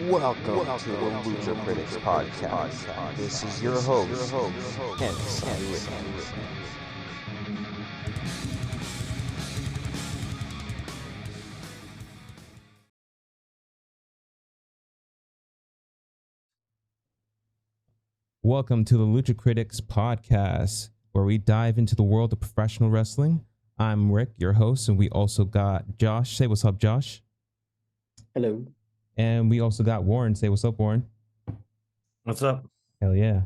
Welcome to the Lucha Critics podcast. This is your host, Ken Stewart. Welcome to the Lucha Critics podcast, where we dive into the world of professional wrestling. I'm Rick, your host, and we also got Josh. Say what's up, Josh. Hello. And we also got Warren. Say what's up, Warren. What's up? Hell yeah.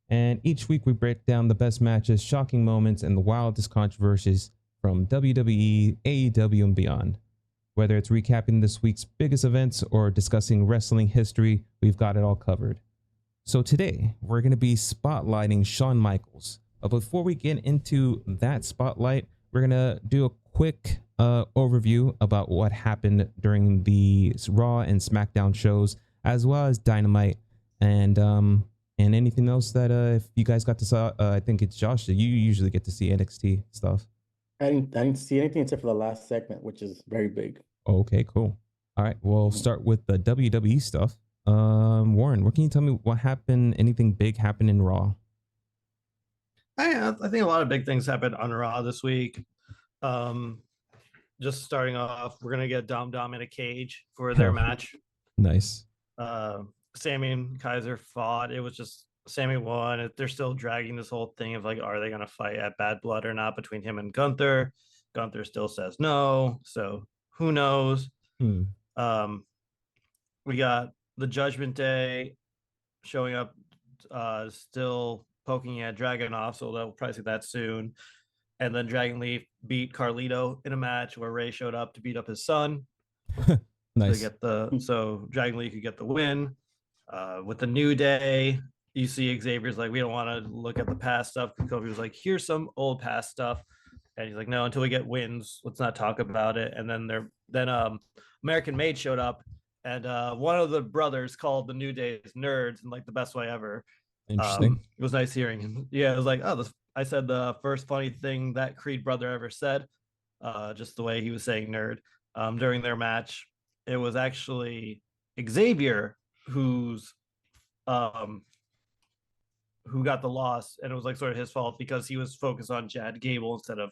And each week we break down the best matches, shocking moments, and the wildest controversies from WWE, AEW, and beyond. Whether it's recapping this week's biggest events or discussing wrestling history, we've got it all covered. So today, we're going to be spotlighting Shawn Michaels. But before we get into that spotlight, we're going to do a quick overview about what happened during the Raw and SmackDown shows, as well as Dynamite, and anything else that if you guys got to see. I think it's Josh that you usually get to see NXT stuff. I didn't see anything except for the last segment, which is very big. Okay, cool. All right, we'll start with the WWE stuff. Warren, what can you tell me what happened? Anything big happened in Raw? I think a lot of big things happened on Raw this week. Just starting off, we're gonna get Dom in a cage for their match. Nice. Sammy and Kaiser fought. It was just Sammy won. They're still dragging this whole thing of like, are they gonna fight at Bad Blood or not between him and Gunther? Gunther still says no, so who knows? We got the Judgment Day showing up, still poking at Dragunov, so they'll probably see that soon. And then Dragon Lee beat Carlito in a match where Ray showed up to beat up his son. Nice. So Dragon Lee could get the win. With the New Day, you see Xavier's like, we don't want to look at the past stuff. Kofi was like, here's some old past stuff, and he's like, no, until we get wins, let's not talk about it. And then American Made showed up, and one of the brothers called the New Day nerds in like the best way ever. Interesting. It was nice hearing him. Yeah, it was like, I said the first funny thing that Creed brother ever said, just the way he was saying nerd during their match. It was actually Xavier who got the loss, and it was like sort of his fault because he was focused on Chad Gable instead of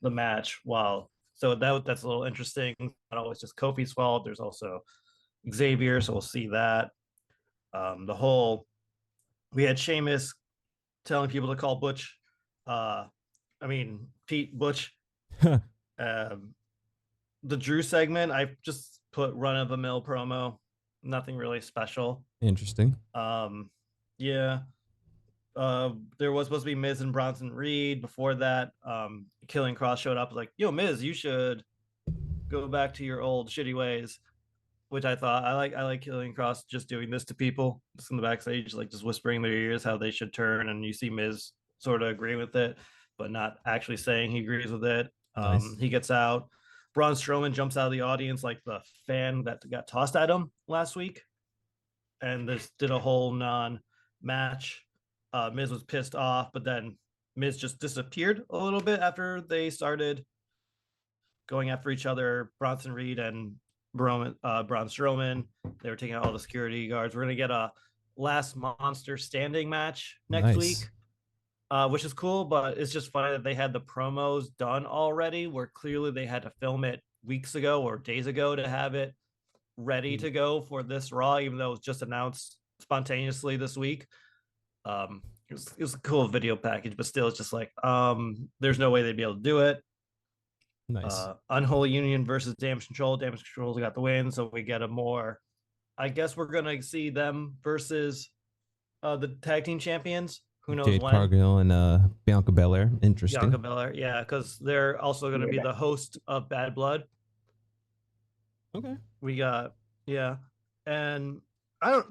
the match. So that's a little interesting. Not always just Kofi's fault. There's also Xavier, so we'll see that. We had Sheamus telling people to call Pete Butch. The Drew segment, I just put run-of-the-mill promo. Nothing really special. Interesting. Yeah. There was supposed to be Miz and Bronson Reed. Before that, Killing Cross showed up like, yo, Miz, you should go back to your old shitty ways. Which I thought I like Killing Cross just doing this to people just in the backstage, like just whispering in their ears how they should turn, and you see Miz sort of agree with it, but not actually saying he agrees with it. Nice. He gets out. Braun Strowman jumps out of the audience like the fan that got tossed at him last week, and this did a whole non-match. Miz was pissed off, but then Miz just disappeared a little bit after they started going after each other. Bronson Reed and Braun Strowman, they were taking out all the security guards. We're gonna get a last monster standing match next week, which is cool, but it's just funny that they had the promos done already, where clearly they had to film it weeks ago or days ago to have it ready to go for this Raw, even though it was just announced spontaneously this week. It was a cool video package, but still, it's just like there's no way they'd be able to do it. Nice. Unholy Union versus Damage Control. Damage Control's got the win, so we get a more. I guess we're gonna see them versus the tag team champions. Who knows Jade when? Cargill and Bianca Belair. Interesting. Bianca Belair, yeah, because they're also gonna be the host of Bad Blood. Okay. We got and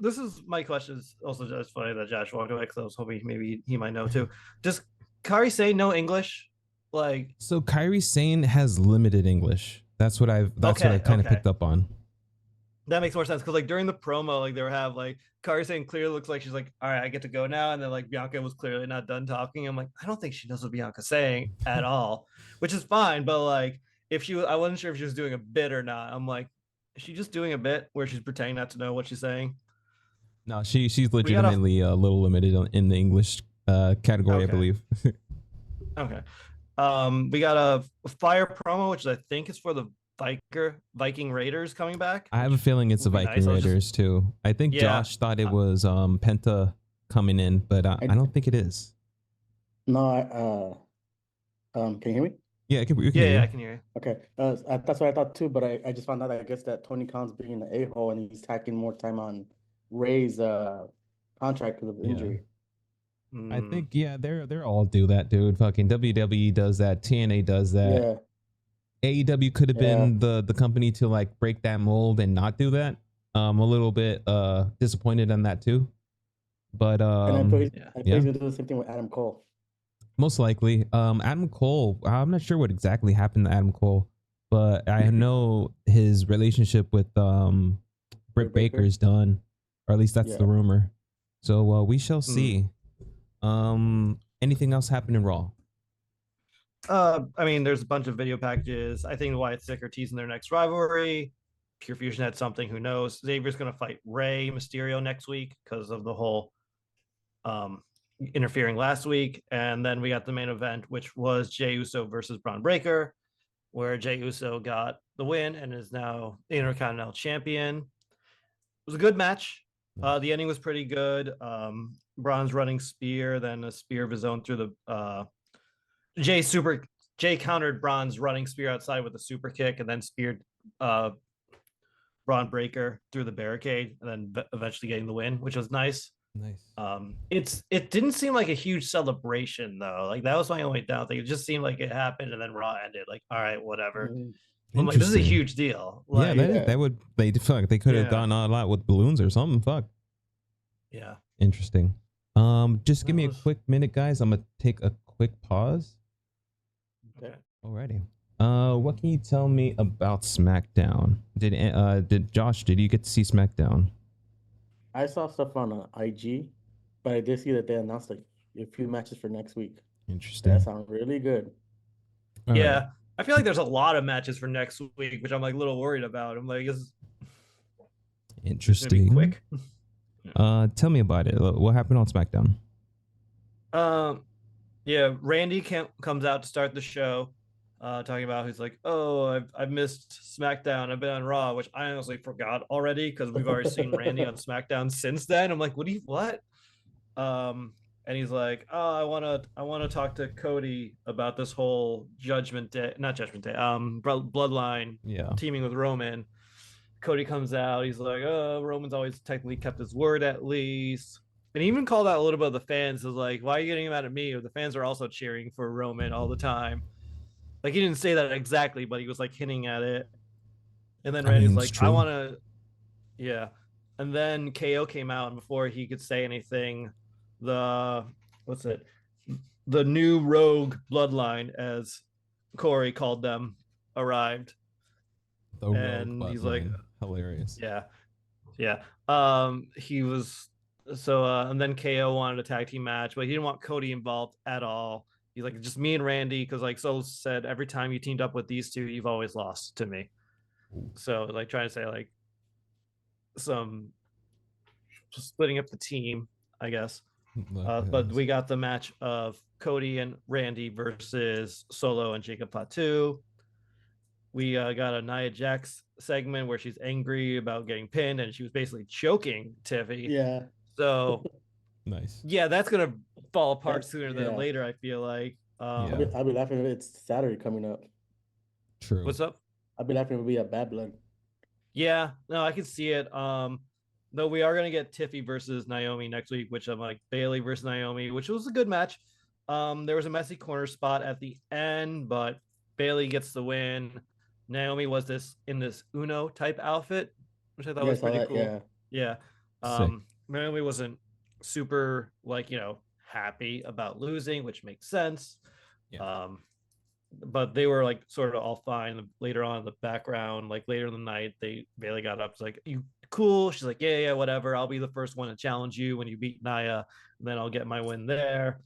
this is my question. Is also just funny that Josh walked away because I was hoping maybe he might know too. Does Kairi say no English? So Kairi Sane has limited English. That's what I kind of picked up on. That makes more sense because like during the promo, like they were have like Kairi Sane clearly looks like she's like, all right, I get to go now, and then like Bianca was clearly not done talking. I'm like, I don't think she knows what Bianca's saying at all, which is fine. But like if I wasn't sure if she was doing a bit or not. I'm like, Is she just doing a bit where she's pretending not to know what she's saying? No, she's got a- legitimately a little limited in the English category, I Okay. believe. Okay. We got a fire promo, which I think is for the Viking Raiders coming back. I have a feeling it's the would be Viking nice. I was just- Raiders too. I think Yeah. Josh thought it was Penta coming in, but I don't think it is. No, can you hear me? Yeah, we can Yeah, hear yeah, you. I can hear you. Okay. That's what I thought too, but I just found out, I guess, that Tony Khan's being an a-hole and he's tacking more time on Ray's contract because of Yeah. injury. I Mm, think they're all do that, dude. Fucking WWE does that, TNA does that. Yeah. AEW could have been the company to like break that mold and not do that. A little bit disappointed in that too. But And I thought he's yeah. gonna do the same thing with Adam Cole. most likely. Adam Cole, I'm not sure what exactly happened to Adam Cole, but I know his relationship with Britt Baker? Baker is done, or at least that's Yeah. the rumor. So we shall see. Anything else happened in Raw? I mean, there's a bunch of video packages. I think Wyatt Sick are teasing their next rivalry. Pure Fusion had something. Who knows? Xavier's going to fight Rey Mysterio next week because of the whole interfering last week. And then we got the main event, which was Jey Uso versus Braun Breaker, where Jey Uso got the win and is now Intercontinental Champion. It was a good match. The ending was pretty good. Braun's running spear, then a spear of his own through the Jay countered Braun's running spear outside with a super kick and then speared Braun Breaker through the barricade and then eventually getting the win, which was nice. Nice. It didn't seem like a huge celebration though. Like that was my only doubt. Like, it just seemed like it happened and then Raw ended. Like, all right, whatever. I'm like, this is a huge deal. Like, yeah, that would they could have done a lot with balloons or something. Fuck. Yeah. Interesting. Just give me a quick minute, guys. I'm gonna take a quick pause. Okay. Alrighty. What can you tell me about SmackDown? Did Josh? Did you get to see SmackDown? I saw stuff on IG, but I did see that they announced like a few matches for next week. Interesting. That sounds really good. All yeah. right. I feel like there's a lot of matches for next week, which I'm like a little worried about. I'm like, is Interesting. quick. Tell me about it. What happened on SmackDown? Yeah, Randy comes out to start the show, talking about he's like, oh, I've missed SmackDown. I've been on Raw, which I honestly forgot already because we've already seen Randy on SmackDown since then. I'm like, what? And he's like, oh, I wanna talk to Cody about this whole not Judgment Day, Bloodline, teaming with Roman. Cody comes out, he's like, oh, Roman's always technically kept his word at least. And he even called out a little bit of the fans. Is like, why are you getting mad at me? Or the fans are also cheering for Roman all the time. Like, he didn't say that exactly, but he was like hinting at it. And then Randy's like, I want to, yeah. And then KO came out, and before he could say anything, the new Rogue Bloodline, as Corey called them, arrived. The and Rogue he's Bloodline. like, hilarious. Yeah. He was and then KO wanted a tag team match, but he didn't want Cody involved at all. He's like, just me and Randy, because like Solo said, every time you teamed up with these two, you've always lost to me. So like trying to say like some splitting up the team, I guess. But we got the match of Cody and Randy versus Solo and Jacob Fatu. We got a Nia Jax segment where she's angry about getting pinned and she was basically choking Tiffy. Yeah. So nice. Yeah, that's gonna fall apart sooner than later, I feel like. I'll be laughing if it's Saturday coming up. True. What's up? I'll be laughing if it'll be a Bad Blood. Yeah, no, I can see it. Though we are gonna get Tiffy versus Naomi next week, which I'm like Bailey versus Naomi, which was a good match. There was a messy corner spot at the end, but Bailey gets the win. Naomi was in this Uno type outfit, which I thought was pretty cool. Yeah. Naomi wasn't super happy about losing, which makes sense. But they were like sort of all fine. Later on in the background, like later in the night, Bailey got up. It's like, you cool? She's like, yeah, whatever. I'll be the first one to challenge you when you beat Nia, and then I'll get my win there.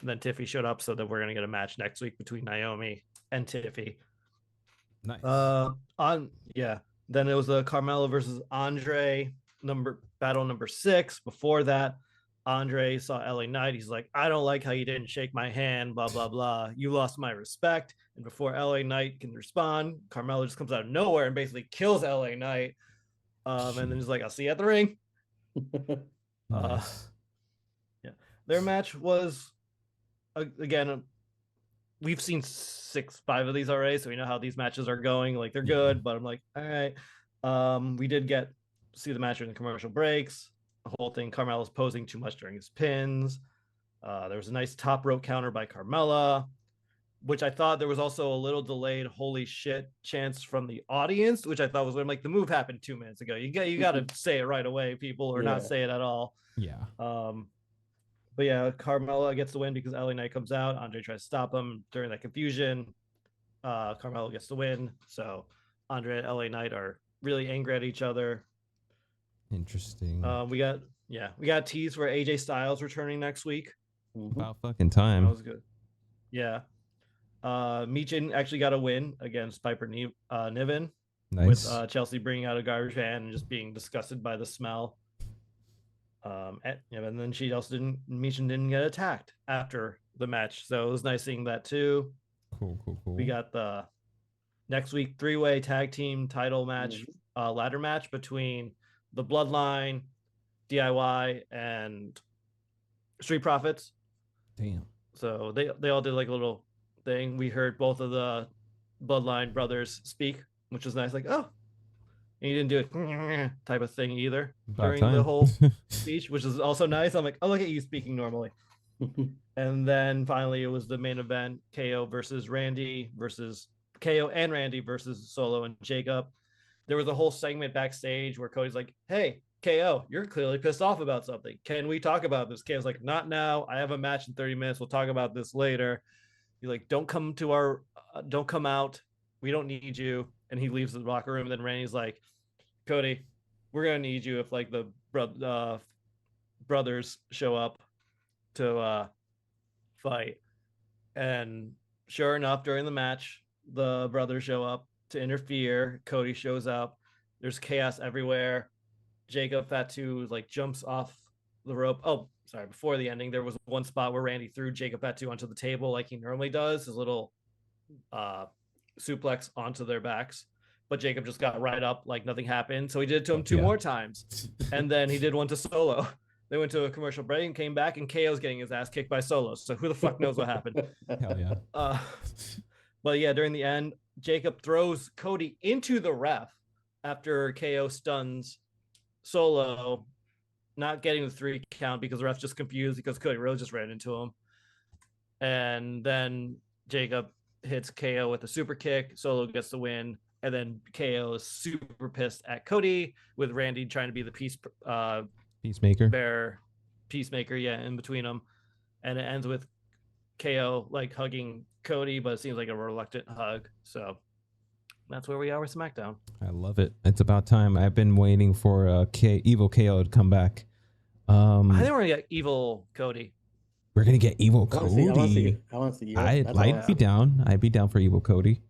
And then Tiffy showed up, so that we're gonna get a match next week between Naomi and Tiffy. Nice. Then it was the Carmelo versus Andre battle number 6. Before that, Andre saw LA Knight. He's like, I don't like how you didn't shake my hand, blah, blah, blah. You lost my respect. And before LA Knight can respond, Carmelo just comes out of nowhere and basically kills LA Knight. And then he's like, I'll see you at the ring. Nice. Yeah. Their match was, again, we've seen 5 of these already, so we know how these matches are going. Like, they're good, but I'm like, all right. We did see the match during the commercial breaks. The whole thing, Carmella's posing too much during his pins. There was a nice top rope counter by Carmella, which I thought there was also a little delayed holy shit chance from the audience, which I thought was like, the move happened 2 minutes ago. You got to say it right away, people, or not say it at all. Yeah. But yeah, Carmella gets the win because LA Knight comes out. Andre tries to stop him during that confusion. Carmella gets the win. So Andre and LA Knight are really angry at each other. Interesting. We got teased for AJ Styles returning next week. About fucking time. That was good. Yeah. Michin actually got a win against Piper Niven. Nice. With Chelsea bringing out a garbage can and just being disgusted by the smell. And then Michin didn't get attacked after the match. So it was nice seeing that too. Cool. We got the next week 3-way tag team title match, ladder match between the Bloodline, DIY, and Street Profits. Damn. So they all did like a little thing. We heard both of the Bloodline brothers speak, which was nice. Like, oh, and he didn't do a type of thing either during the whole speech, which is also nice. I'm like, oh, look at you speaking normally. And then finally, it was the main event: KO and Randy versus Solo and Jacob. There was a whole segment backstage where Cody's like, hey, KO, you're clearly pissed off about something. Can we talk about this? KO's like, not now. I have a match in 30 minutes. We'll talk about this later. He's like, don't come out. We don't need you. And he leaves the locker room. And then Randy's like, Cody, we're going to need you if like the brothers show up to fight. And sure enough, during the match, the brothers show up to interfere. Cody shows up. There's chaos everywhere. Jacob Fatu like jumps off the rope. Oh, sorry. Before the ending, there was one spot where Randy threw Jacob Fatu onto the table like he normally does, his little suplex onto their backs. But Jacob just got right up like nothing happened. So he did it to him 2 more times. And then he did one to Solo. They went to a commercial break and came back, and KO's getting his ass kicked by Solo. So who the fuck knows what happened? Hell yeah. But yeah, during the end, Jacob throws Cody into the ref after KO stuns Solo, not getting the 3 count because the ref's just confused because Cody Rhodes just ran into him. And then Jacob hits KO with a super kick. Solo gets the win. And then KO is super pissed at Cody, with Randy trying to be the peacemaker, in between them. And it ends with KO like hugging Cody, but it seems like a reluctant hug. So that's where we are with SmackDown. I love it. It's about time. I've been waiting for Evil KO to come back. I think we're gonna get Evil Cody. We're gonna get Evil Cody. I want to see. I'd be down. I'd be down for Evil Cody.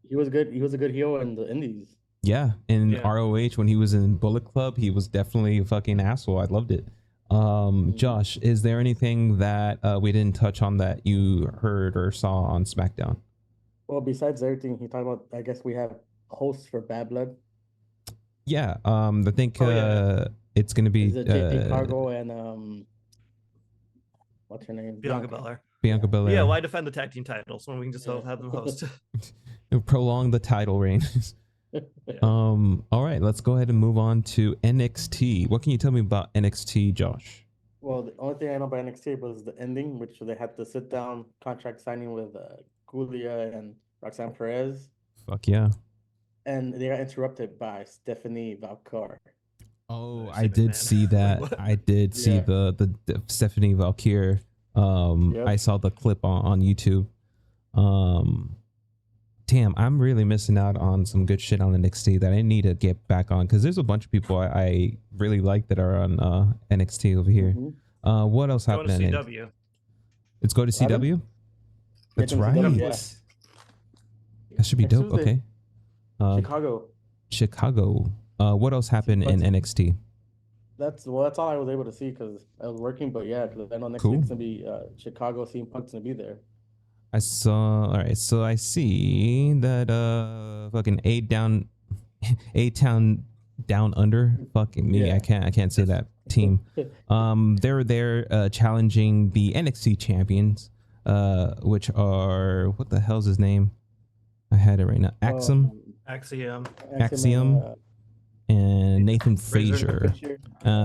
He was good. He was a good heel in the Indies. Yeah, in ROH when he was in Bullet Club, he was definitely a fucking asshole. I loved it. Josh, is there anything that we didn't touch on that you heard or saw on SmackDown? Well, besides everything he talked about, I guess we have hosts for Bad Blood. Yeah, I think it's going to be JP Cargo and what's her name? Bianca Belair. Bianca Belair. Yeah, why defend the tag team titles when we can just have them host? Prolong the title reign. All right, let's go ahead and move on to NXT. What can you tell me about NXT, Josh? Well, the only thing I know about NXT was the ending, which they had the sit down contract signing with Julia and Roxanne Perez. Fuck yeah. And they got interrupted by Stephanie Valkyr. Oh, I did see that. I did see the Stephanie Valkyr. I saw the clip on YouTube. Damn, I'm really missing out on some good shit on NXT that I need to get back on, because there's a bunch of people I really like that are on NXT over here. Mm-hmm. What else happened? Go to CW. Let's go to CW. That's right. CW, That should be dope. Okay. Chicago. Chicago. What else happened in NXT? That's all I was able to see because I was working. But yeah, 'cause I know next Cool. week's gonna be Chicago. CM Punk's gonna be there. I saw. All right, so I see that fucking A Town Down Under. Fucking me, Yeah. I can't say that team. They're there challenging the NXT champions, which are, what the hell's his name? I had it right now. Axiom, Axiom. and Nathan Fraser. Frazier.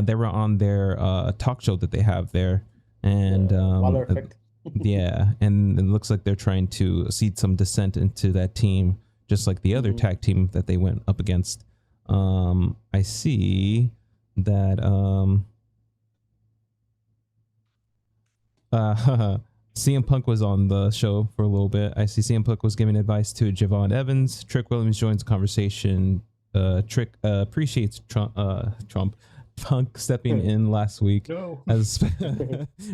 They were on their talk show that they have there, and Waller Effect. yeah, and it looks like they're trying to seed some dissent into that team, just like the other tag team that they went up against. I see that CM Punk was on the show for a little bit. I see CM Punk was giving advice to Javon Evans. Trick Williams joins the conversation. Trick appreciates Trump. Punk stepping in last week as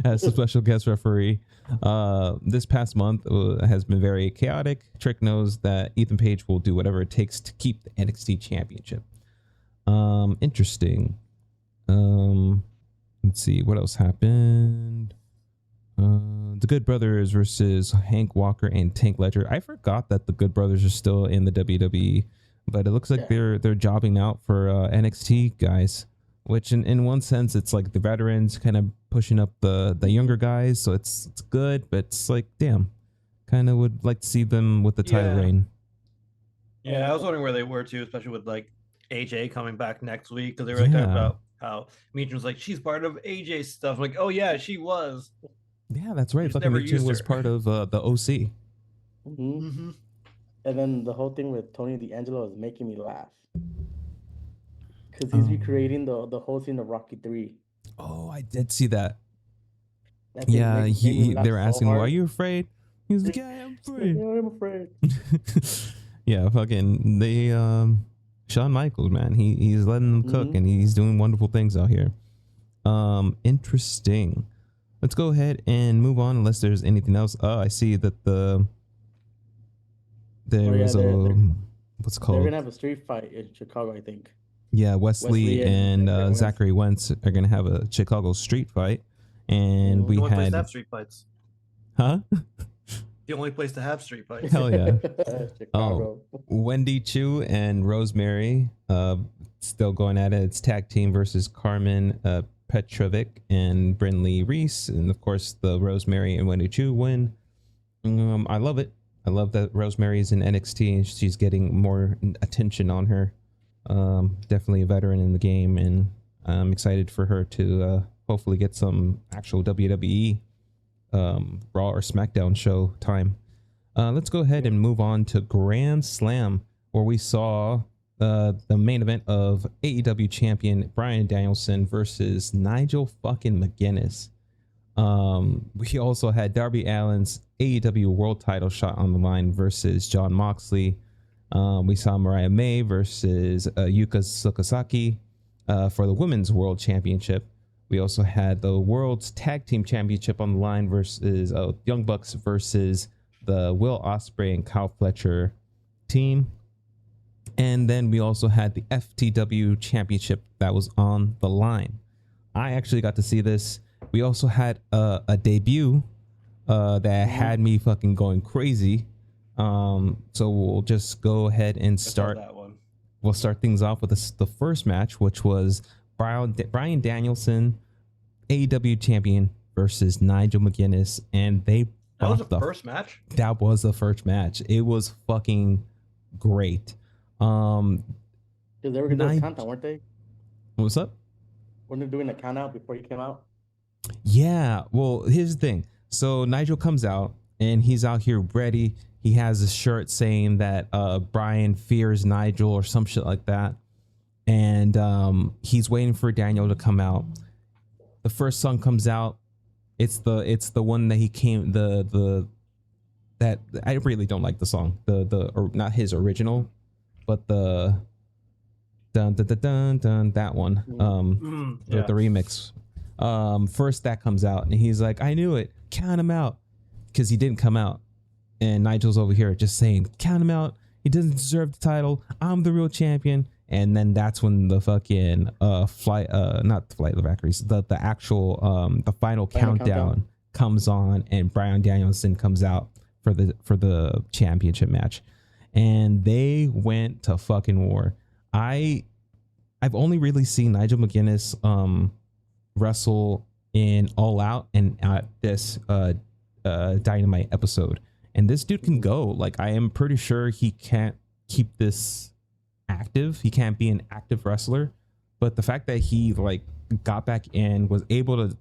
as a special guest referee. This past month has been very chaotic. Trick knows that Ethan Page will do whatever it takes to keep the NXT championship. Interesting. Let's see what else happened. The Good Brothers versus Hank Walker and Tank Ledger. I forgot that the Good Brothers are still in the WWE, but it looks like they're jobbing out for NXT guys. Which in one sense, it's like the veterans kind of pushing up the younger guys. So it's good, but it's like, damn, kind of would like to see them with the title reign. Yeah, I was wondering where they were too, especially with like AJ coming back next week. Because they were like talking about how Meechum was like, she's part of AJ's stuff. I'm like, oh yeah, she was. Yeah, that's right. Fucking Meechum was part of the OC. And then the whole thing with Tony D'Angelo is making me laugh. Because he's recreating the whole scene of Rocky 3. Oh, I did see that. Yeah, they were asking, why are you afraid? He was like, yeah, I'm afraid. Yeah, I'm afraid. Yeah, fucking they Shawn Michaels, man. He's letting them cook and he's doing wonderful things out here. Interesting. Let's go ahead and move on unless there's anything else. Oh, I see that what's it called? They're gonna have a street fight in Chicago, I think. Yeah, Wesley and Zachary Wentz are gonna have a Chicago street fight, and we only place had to have street fights. Huh? The only place to have street fights. Hell yeah! Oh, Wendy Chu and Rosemary, still going at it. It's tag team versus Carmen Petrovic and Brinley Reese, and of course the Rosemary and Wendy Chu win. I love it. I love that Rosemary's in NXT and she's getting more attention on her. Definitely a veteran in the game, and I'm excited for her to hopefully get some actual WWE Raw or SmackDown show time. Let's go ahead and move on to Grand Slam, where we saw the main event of AEW champion Bryan Danielson versus Nigel fucking McGuinness. We also had Darby Allin's AEW world title shot on the line versus Jon Moxley. We saw Mariah May versus Yuka Sakazaki for the Women's World Championship. We also had the World's Tag Team Championship on the line versus Young Bucks versus the Will Ospreay and Kyle Fletcher team. And then we also had the FTW Championship that was on the line. I actually got to see this. We also had a debut that had me fucking going crazy. So we'll just go ahead and start that one. We'll start things off with the first match, which was Bryan Danielson, AEW champion, versus Nigel McGuinness, and that was the first match. That was the first match. It was fucking great. Because they were doing a countdown, weren't they? What's up? Weren't they doing a count out before you came out? Yeah. Well, here's the thing. So Nigel comes out and he's out here ready. He has a shirt saying that Bryan fears Nigel or some shit like that. And he's waiting for Daniel to come out. The first song comes out. It's the one that he came that I really don't like the song. Or not his original, but the dun dun dun dun, dun that one. The remix. First that comes out and he's like, I knew it. Count him out. Because he didn't come out. And Nigel's over here just saying, count him out. He doesn't deserve the title. I'm the real champion. And then that's when the fucking not the Flight of the Valkyries, the actual the final countdown comes on, and Bryan Danielson comes out for the championship match, and they went to fucking war. I've only really seen Nigel McGuinness wrestle in All Out and at this Dynamite episode, and this dude can go. Like, I am pretty sure he can't keep this active. He can't be an active wrestler, but the fact that he like got back in, was able to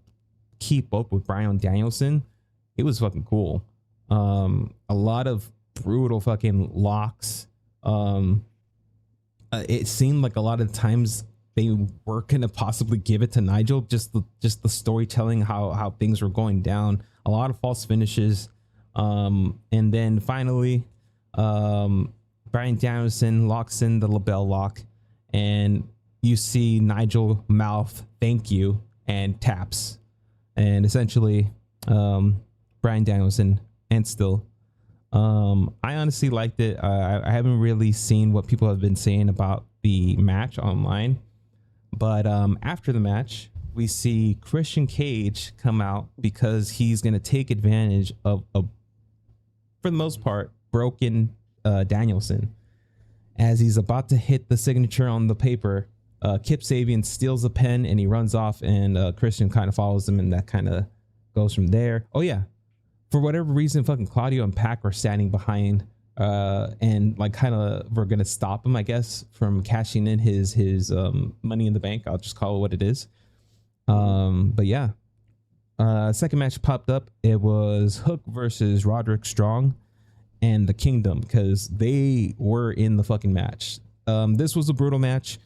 keep up with Bryan Danielson, it was fucking cool. A lot of brutal fucking locks. It seemed like a lot of times they were gonna possibly give it to Nigel, just the storytelling, how things were going down. A lot of false finishes, and then finally Bryan Danielson locks in the label lock, and you see Nigel mouth "thank you" and taps, and essentially Bryan Danielson and still. I honestly liked it. I haven't really seen what people have been saying about the match online, but after the match, we see Christian Cage come out because he's going to take advantage of, for the most part, broken Danielson. As he's about to hit the signature on the paper, Kip Sabian steals a pen and he runs off, and Christian kind of follows him, and that kind of goes from there. Oh yeah. For whatever reason, fucking Claudio and Pac are standing behind, and like kind of we're gonna stop him, I guess, from cashing in his Money in the Bank. I'll just call it what it is. But yeah, second match popped up. It was Hook versus Roderick Strong and the Kingdom, because they were in the fucking match. This was a brutal match.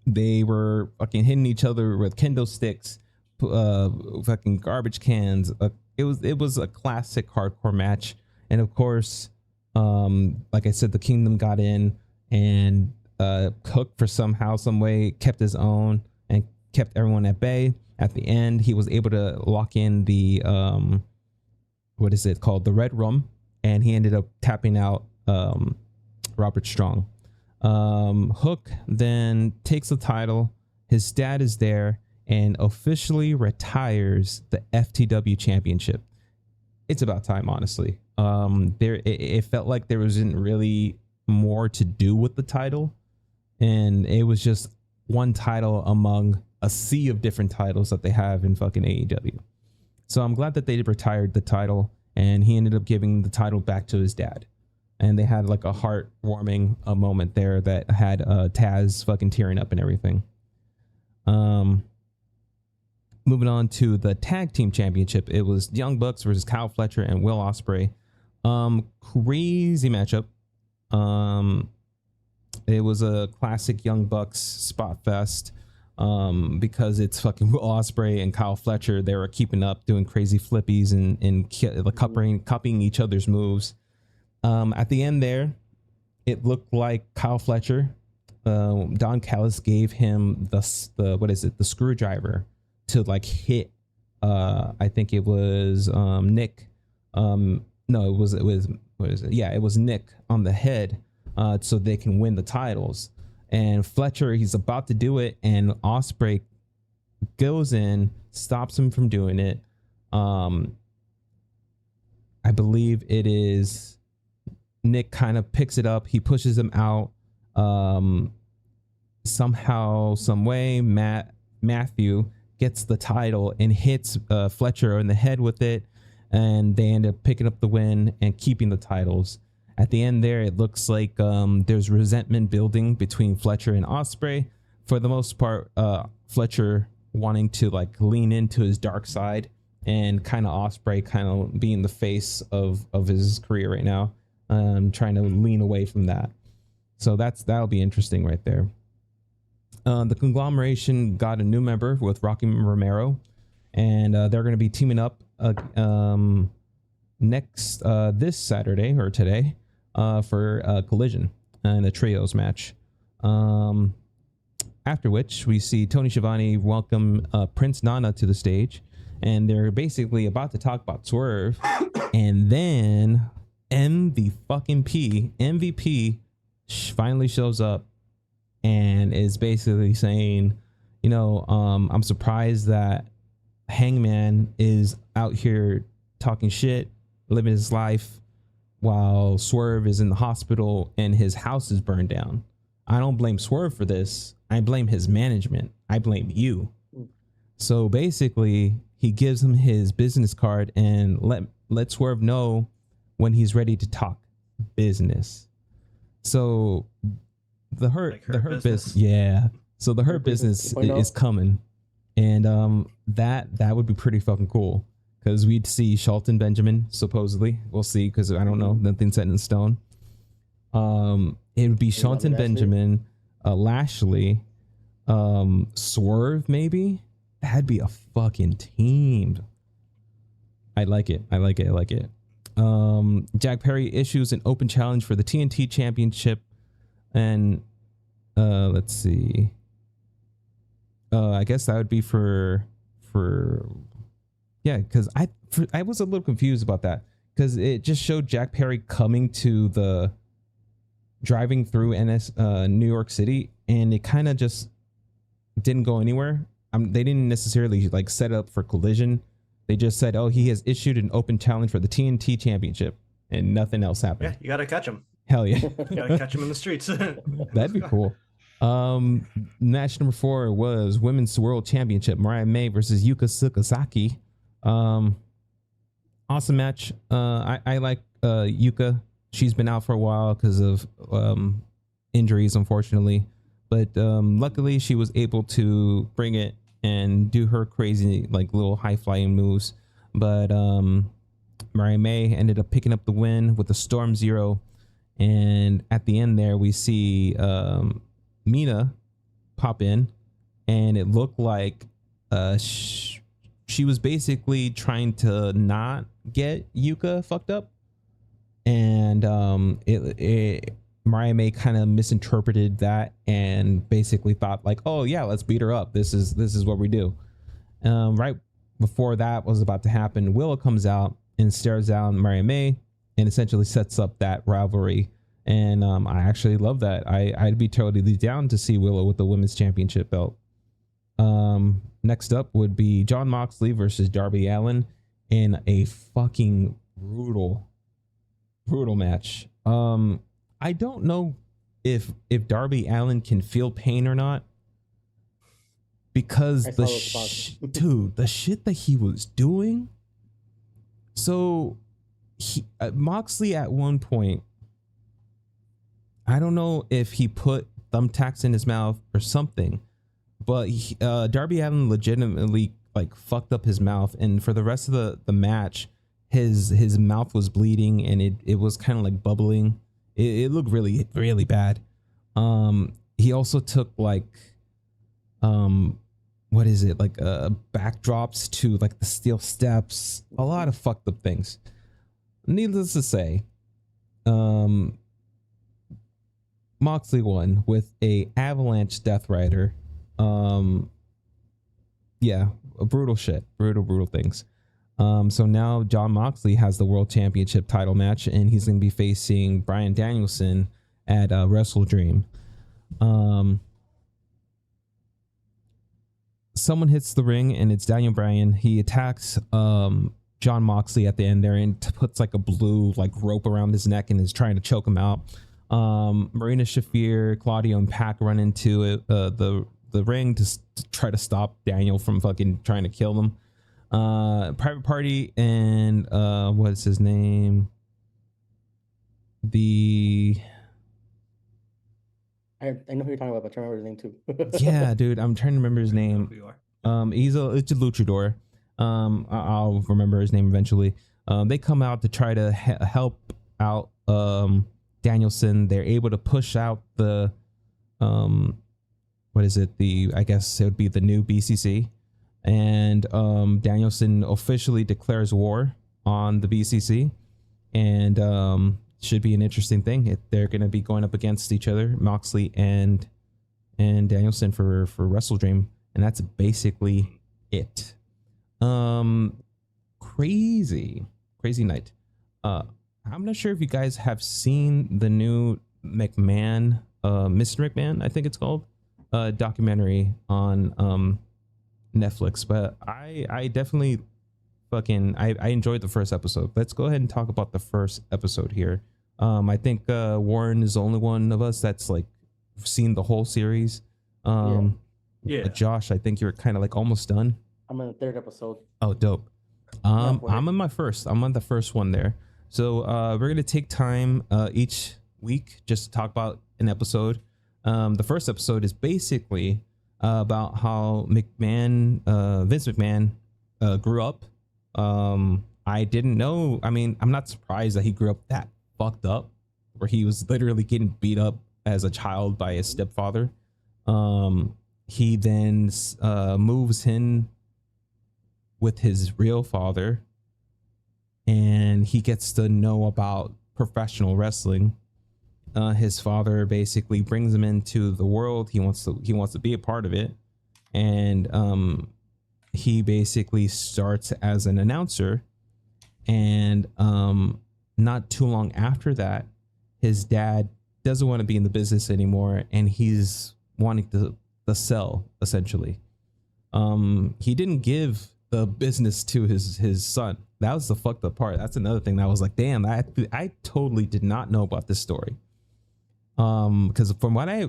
They were fucking hitting each other with kendo sticks, fucking garbage cans. It was a classic hardcore match, and of course, like I said, the Kingdom got in, and Hook for somehow, some way, kept his own and kept everyone at bay. At the end, he was able to lock in the what is it called, the Red Room, and he ended up tapping out Robert Strong. Hook then takes the title. His dad is there and officially retires the FTW championship. It's about time, honestly. It felt like there wasn't really more to do with the title, and it was just one title among a sea of different titles that they have in fucking AEW. So I'm glad that they retired the title, and he ended up giving the title back to his dad. And they had like a heartwarming moment there that had Taz fucking tearing up and everything. Moving on to the tag team championship, it was Young Bucks versus Kyle Fletcher and Will Ospreay. Crazy matchup. It was a classic Young Bucks spot fest, because it's fucking Will Ospreay and Kyle Fletcher. They were keeping up, doing crazy flippies and copying each other's moves. At the end there, it looked like Kyle Fletcher, Don Callis gave him the screwdriver to like hit, I think it was Nick. No, it was what is it? Yeah, it was Nick on the head, so they can win the titles. And Fletcher, he's about to do it, and Ospreay goes in, stops him from doing it. I believe it is Nick kind of picks it up. He pushes him out. Somehow, some way, Matthew gets the title and hits Fletcher in the head with it, and they end up picking up the win and keeping the titles. At the end there, it looks like there's resentment building between Fletcher and Ospreay. For the most part, Fletcher wanting to like lean into his dark side, and kind of Ospreay kind of being the face of his career right now, trying to lean away from that. So that'll be interesting right there. The conglomeration got a new member with Rocky Romero, and they're going to be teaming up next this Saturday or today for Collision in a trios match. After which we see Tony Schiavone welcome Prince Nana to the stage, and they're basically about to talk about Swerve, and then MVP finally shows up and is basically saying, I'm surprised that Hangman is out here talking shit, living his life, while Swerve is in the hospital and his house is burned down. I don't blame Swerve for this. I blame his management. I blame you. So basically, he gives him his business card and let Swerve know when he's ready to talk business. So the hurt business, yeah. So the hurt business is coming, and that would be pretty fucking cool, because we'd see Shelton Benjamin, supposedly. We'll see, because I don't know, nothing's set in stone. It would be Shelton Benjamin, Lashley, Swerve, maybe. That'd be a fucking team. I like it. Jack Perry issues an open challenge for the TNT Championship, and let's see. I guess that would be for yeah, because I was a little confused about that, because it just showed Jack Perry driving through New York City, and it kind of just didn't go anywhere. They didn't necessarily like set up for Collision. They just said, oh, he has issued an open challenge for the TNT Championship, and nothing else happened. Yeah, you gotta catch him. Hell yeah. You gotta catch him in the streets. That'd be cool. Match number 4 was Women's World Championship, Mariah May versus Yuka Sakazaki. Awesome match. I like Yuka. She's been out for a while because of injuries, unfortunately. But luckily, she was able to bring it and do her crazy, like, little high-flying moves. But Mariah May ended up picking up the win with a Storm Zero. And at the end there, we see Mina pop in, and it looked like she was basically trying to not get Yuka fucked up. And Mariah May kind of misinterpreted that and basically thought like, oh yeah, let's beat her up. This is what we do. Right before that was about to happen, Willow comes out and stares down Mariah May and essentially sets up that rivalry. And I actually love that. I'd be totally down to see Willow with the women's championship belt. Next up would be Jon Moxley versus Darby Allin in a fucking brutal match. I don't know if Darby Allin can feel pain or not, because the shit that he was doing. So Moxley at one point, I don't know if he put thumbtacks in his mouth or something, but Darby Allin legitimately like fucked up his mouth, and for the rest of the match, his mouth was bleeding and it was kind of like bubbling. It looked really, really bad. He also took like what is it, like backdrops to like the steel steps, a lot of fucked up things. Needless to say, Moxley won with a avalanche Death Rider. Yeah, brutal shit, brutal things. So now Jon Moxley has the World Championship title match, and he's going to be facing Bryan Danielson at Wrestle Dream. Someone hits the ring, and it's Daniel Bryan. He attacks Jon Moxley at the end there and puts like a blue like rope around his neck and is trying to choke him out. Marina Shafir, Claudio, and Pac run into the ring to try to stop Daniel from fucking trying to kill them. Private Party and what's his name? I know who you're talking about, but I don't remember his name too. Yeah, dude, I'm trying to remember his name. It's a luchador. I'll remember his name eventually. They come out to try to help out Danielson. They're able to push out the what is it? I guess it would be the new BCC. And Danielson officially declares war on the BCC, and should be an interesting thing. They're going to be going up against each other, Moxley and Danielson for Wrestle Dream, and that's basically it. Crazy night. How I'm not sure if you guys have seen the new McMahon, Mr. McMahon, I think it's called, documentary on Netflix, but I definitely I enjoyed the first episode. Let's go ahead and talk about the first episode here. I think Warren is the only one of us that's like seen the whole series. Yeah. Josh, I think you're kind of like almost done. I'm in the third episode. Oh, dope. I'm in my first. I'm on the first one there. So we're gonna take time each week just to talk about an episode. The first episode is basically about how Vince McMahon grew up. I didn't know. I mean, I'm not surprised that he grew up that fucked up, where he was literally getting beat up as a child by his stepfather. He then moves in with his real father, and he gets to know about professional wrestling. His father basically brings him into the world. He wants to be a part of it, and he basically starts as an announcer. And not too long after that, his dad doesn't want to be in the business anymore, and he's wanting to sell, essentially. He didn't give the business to his son. That was the fucked up part. That's another thing that was like, damn, I totally did not know about this story. Because from what I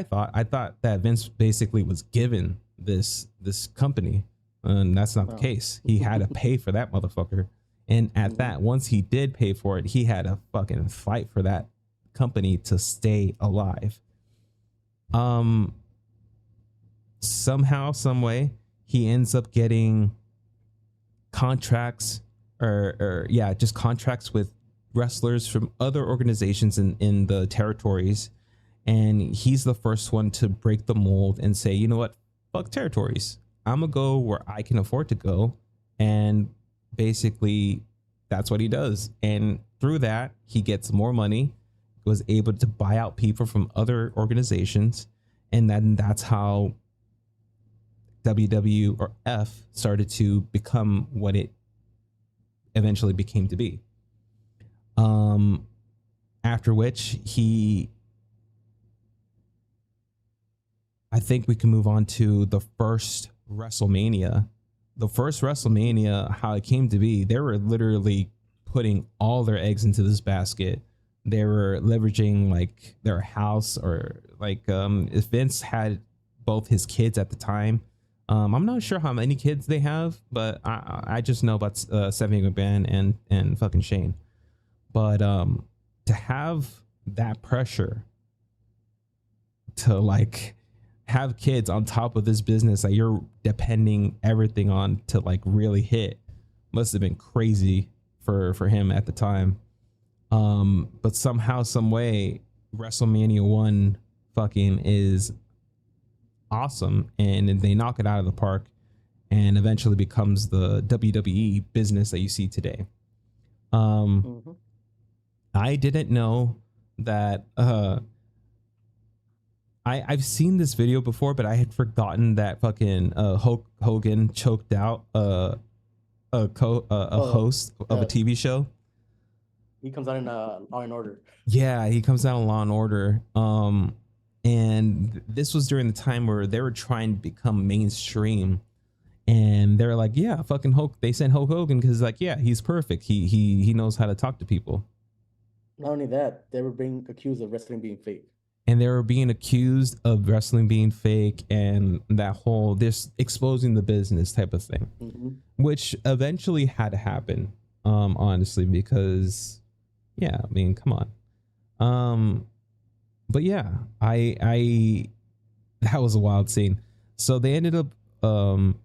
thought that Vince basically was given this company, and that's not the case. He had to pay for that motherfucker. And at that, once he did pay for it, he had to fucking fight for that company to stay alive. Somehow, some way, he ends up getting contracts just contracts with wrestlers from other organizations in the territories. And he's the first one to break the mold and say, you know what, fuck territories. I'm gonna go where I can afford to go. And basically that's what he does. And through that, he gets more money, was able to buy out people from other organizations. And then that's how WWF started to become what it eventually became to be. After which I think we can move on to the first WrestleMania. The first WrestleMania, how it came to be, they were literally putting all their eggs into this basket. They were leveraging like their house, or like if Vince had both his kids at the time. I'm not sure how many kids they have, but I just know about Stephanie McMahon and fucking Shane. But to have that pressure to like have kids on top of this business that you're depending everything on to like really hit must have been crazy for him at the time. But somehow, some way, WrestleMania 1 fucking is awesome, and they knock it out of the park, and eventually becomes the WWE business that you see today. I didn't know that I've seen this video before, but I had forgotten that fucking Hulk Hogan choked out a host of a TV show. He comes out in Law and Order. Yeah, he comes out in Law and Order. And this was during the time where they were trying to become mainstream, and they're like, yeah, fucking Hulk. They sent Hulk Hogan because like, yeah, he's perfect. He knows how to talk to people. Not only that, they were being accused of wrestling being fake. And they were being accused of wrestling being fake, and that whole this exposing the business type of thing, which eventually had to happen, honestly, because yeah, I mean, come on. But yeah, I that was a wild scene. So they ended up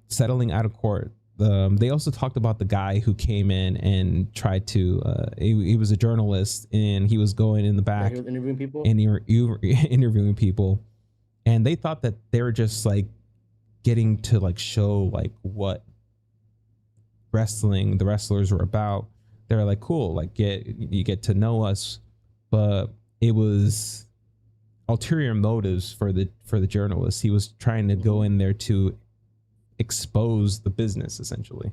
settling out of court. They also talked about the guy who came in and tried to he was a journalist, and he was going in the back, he was interviewing people, and interviewing people, and they thought that they were just like getting to like show like what the wrestlers were about. They're like, cool, like you get to know us, but it was ulterior motives for the journalist. He was trying to go in there to expose the business, essentially.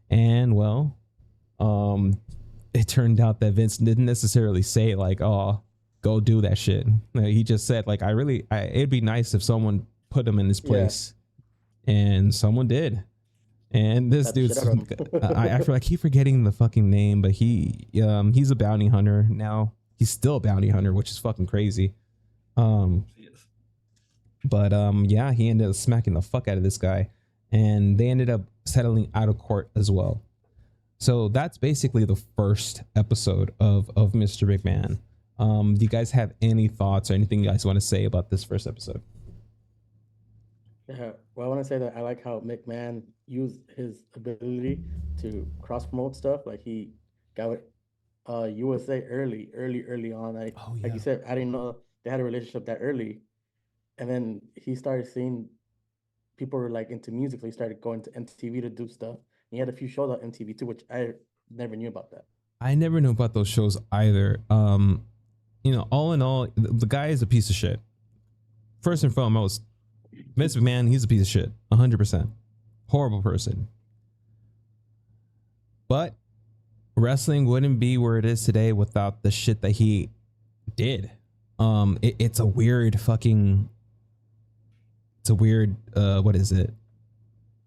And well, it turned out that Vince didn't necessarily say like, "Oh, go do that shit." He just said like, it'd be nice if someone put him in his place," and someone did. And this dude's, I keep forgetting the fucking name, but he's a bounty hunter now. He's still a bounty hunter, which is fucking crazy. But yeah, he ended up smacking the fuck out of this guy, and they ended up settling out of court as well. So that's basically the first episode of Mr. McMahon. Do you guys have any thoughts or anything you guys want to say about this first episode? Yeah, well, I want to say that I like how McMahon used his ability to cross promote stuff. Like he got with USA early on. Like you said, I didn't know they had a relationship that early, and then he started seeing people were like into music, so he started going to MTV to do stuff. And he had a few shows on MTV too, which I never knew about that. I never knew about those shows either. You know, all in all, the guy is a piece of shit. First and foremost, Vince McMahon, he's a piece of shit, 100%. Horrible person. But wrestling wouldn't be where it is today without the shit that he did. It's a weird fucking, what is it?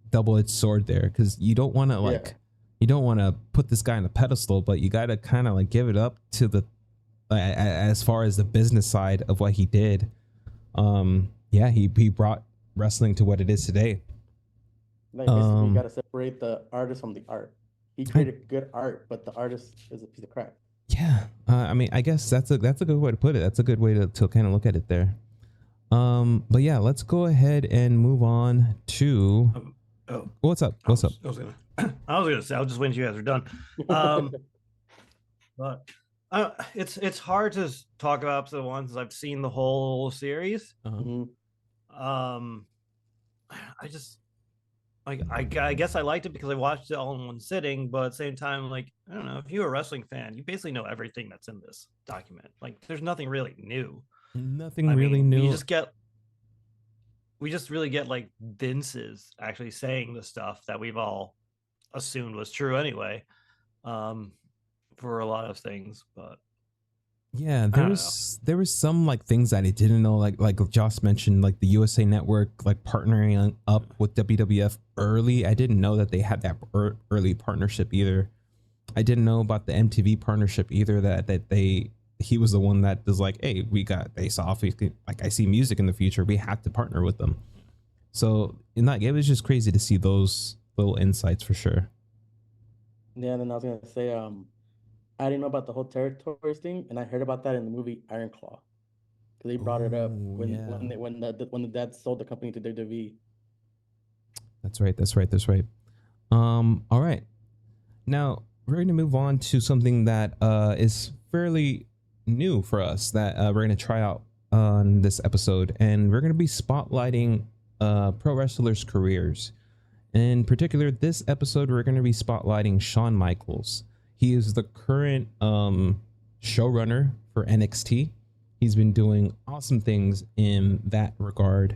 Double-edged sword there, because you don't want to you don't want to put this guy on a pedestal, but you got to kind of like give it up to the, as far as the business side of what he did. Yeah, he brought wrestling to what it is today. Like basically, you got to separate the artist from the art. He created good art, but the artist is a piece of crap. Yeah, I mean, I guess that's a good way to put it. That's a good way to kind of look at it there. But yeah, let's go ahead and move on to. What's up? What's up? I was gonna say, I'll just wait until you guys are done. But it's hard to talk about episode 1 since I've seen the whole series. I just I guess I liked it because I watched it all in one sitting, but at the same time, like, I don't know, if you're a wrestling fan, you basically know everything that's in this document. Like, there's nothing really new. Nothing really new. We just really get like Vince's actually saying the stuff that we've all assumed was true anyway, for a lot of things. But yeah, there was some like things that I didn't know, like Joss mentioned, like the USA Network like partnering up with WWF early. I didn't know that they had that early partnership either. I didn't know about the MTV partnership either, that he was the one that was like, hey, we got Face Off, like I see music in the future, we have to partner with them. So it was just crazy to see those little insights for sure. Yeah, and then I was gonna say, I didn't know about the whole territories thing, and I heard about that in the movie Iron Claw, because they brought it up when the dad sold the company to WWE. That's right. All right, now we're going to move on to something that is fairly new for us that we're going to try out on this episode, and we're going to be spotlighting pro wrestlers' careers. In particular, this episode we're going to be spotlighting Shawn Michaels. He is the current showrunner for NXT. He's been doing awesome things in that regard.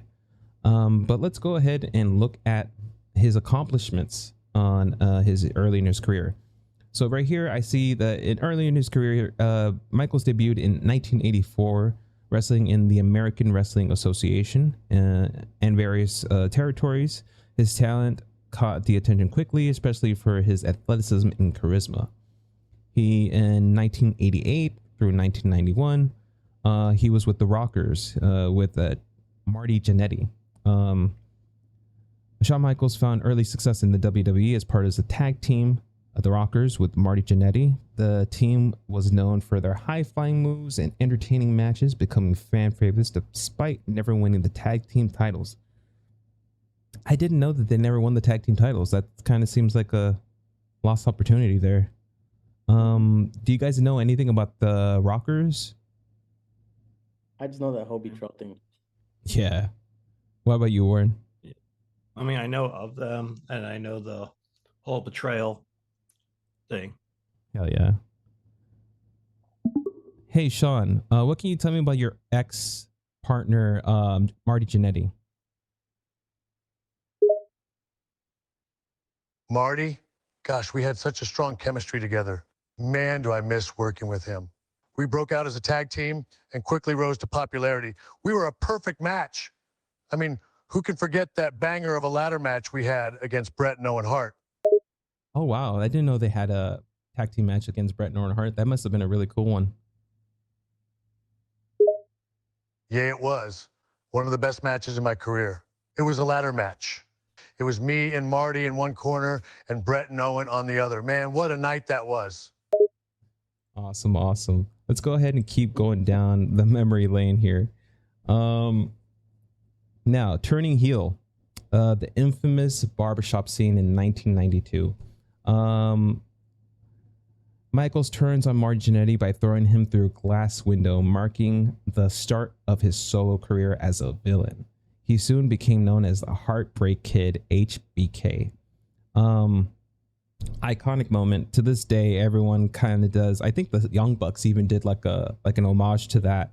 But let's go ahead and look at his accomplishments on his early in his career. So right here, I see that early in his career, Michaels debuted in 1984, wrestling in the American Wrestling Association and various territories. His talent caught the attention quickly, especially for his athleticism and charisma. He, in 1988 through 1991, he was with the Rockers with Marty Jannetty. Shawn Michaels found early success in the WWE as part of the tag team of the Rockers with Marty Jannetty. The team was known for their high-flying moves and entertaining matches, becoming fan favorites despite never winning the tag team titles. I didn't know that they never won the tag team titles. That kind of seems like a lost opportunity there. Do you guys know anything about the Rockers? I just know that whole betrayal thing. Yeah. What about you, Warren? I mean, I know of them, and I know the whole betrayal thing. Hell yeah. Hey, Shawn, what can you tell me about your ex-partner, Marty Jannetty? Marty? Gosh, we had such a strong chemistry together. Man, do I miss working with him. We broke out as a tag team and quickly rose to popularity. We were a perfect match. I mean, who can forget that banger of a ladder match we had against Bret and Owen Hart? Oh, wow. I didn't know they had a tag team match against Bret and Owen Hart. That must have been a really cool one. Yeah, it was. One of the best matches in my career. It was a ladder match. It was me and Marty in one corner and Bret and Owen on the other. Man, what a night that was. Awesome, awesome. Let's go ahead and keep going down the memory lane here. Now, turning heel, the infamous barbershop scene in 1992. Michaels turns on Marty Jannetty by throwing him through a glass window, marking the start of his solo career as a villain. He soon became known as the Heartbreak Kid, HBK. Iconic moment. To this day, everyone kind of does. I think the Young Bucks even did like an homage to that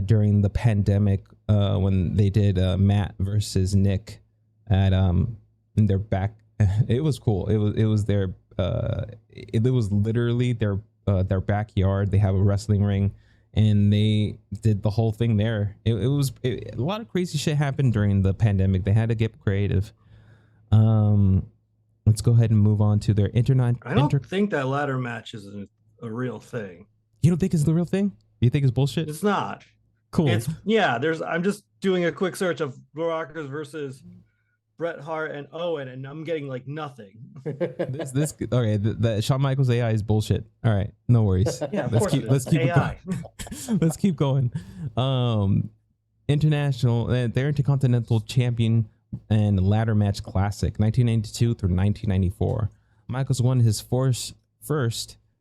during the pandemic when they did Matt versus Nick at in their back. It was cool. It was their it was literally their backyard. They have a wrestling ring, and they did the whole thing there. A lot of crazy shit happened during the pandemic. They had to get creative. Let's go ahead and move on to their internet. I don't think that ladder match is a real thing. You don't think it's the real thing? You think it's bullshit? It's not. Cool. I'm just doing a quick search of Rockers versus Bret Hart and Owen, and I'm getting like nothing. this okay. The Shawn Michaels AI is bullshit. All right, no worries. Yeah, let's keep AI. Let's keep going. International, their Intercontinental Champion and Ladder Match Classic, 1992 through 1994. Michaels won his first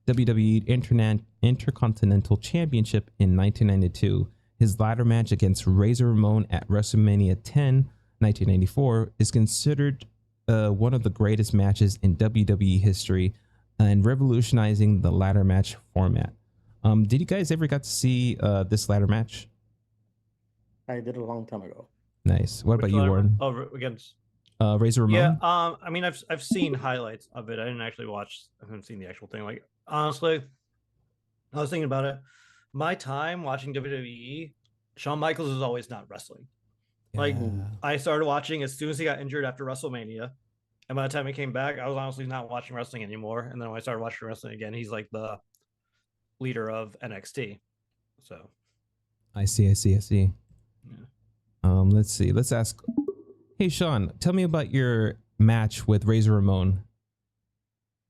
WWE Intercontinental Championship in 1992. His ladder match against Razor Ramon at WrestleMania 10, 1994, is considered one of the greatest matches in WWE history and revolutionizing the ladder match format. Did you guys ever got to see this ladder match? I did a long time ago. Nice. What about you, Warren? Oh, against Razor Ramon? Yeah, I mean, I've seen highlights of it. I didn't actually watch. I haven't seen the actual thing. Like, honestly, I was thinking about it. My time watching WWE, Shawn Michaels is always not wrestling. Like, I started watching as soon as he got injured after WrestleMania, and by the time he came back, I was honestly not watching wrestling anymore. And then when I started watching wrestling again, he's like the leader of NXT. So, I see. yeah. Let's see. Let's ask. Hey, Sean, tell me about your match with Razor Ramon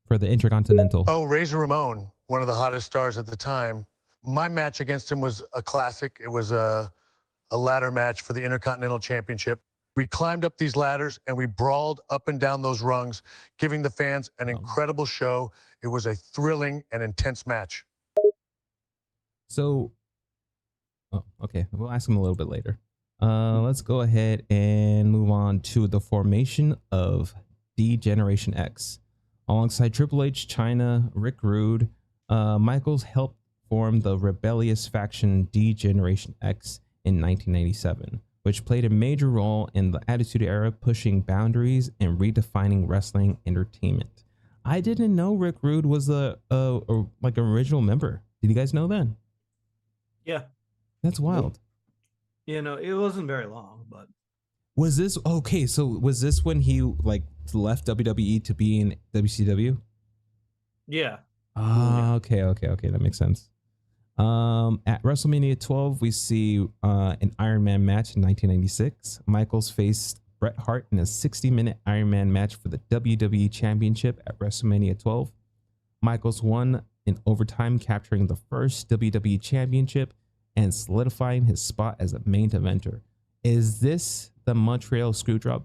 for the Intercontinental. Oh, Razor Ramon, one of the hottest stars at the time. My match against him was a classic. It was a ladder match for the Intercontinental Championship. We climbed up these ladders and we brawled up and down those rungs, giving the fans an incredible show. It was a thrilling and intense match. So, okay, we'll ask him a little bit later. Let's go ahead and move on to the formation of D-Generation X. Alongside Triple H, Chyna, Rick Rude, Michaels helped form the rebellious faction D-Generation X in 1997, which played a major role in the Attitude Era, pushing boundaries and redefining wrestling entertainment. I didn't know Rick Rude was a like an original member. Did you guys know that? Yeah. That's wild. You know, it wasn't very long, but was this okay? So was this when he like left WWE to be in WCW? Yeah. Okay, that makes sense. At WrestleMania 12, we see an Iron Man match in 1996. Michaels faced Bret Hart in a 60-minute Iron Man match for the WWE Championship at WrestleMania 12. Michaels won in overtime, capturing the first WWE Championship and solidifying his spot as a main eventer. Is this the Montreal Screwjob?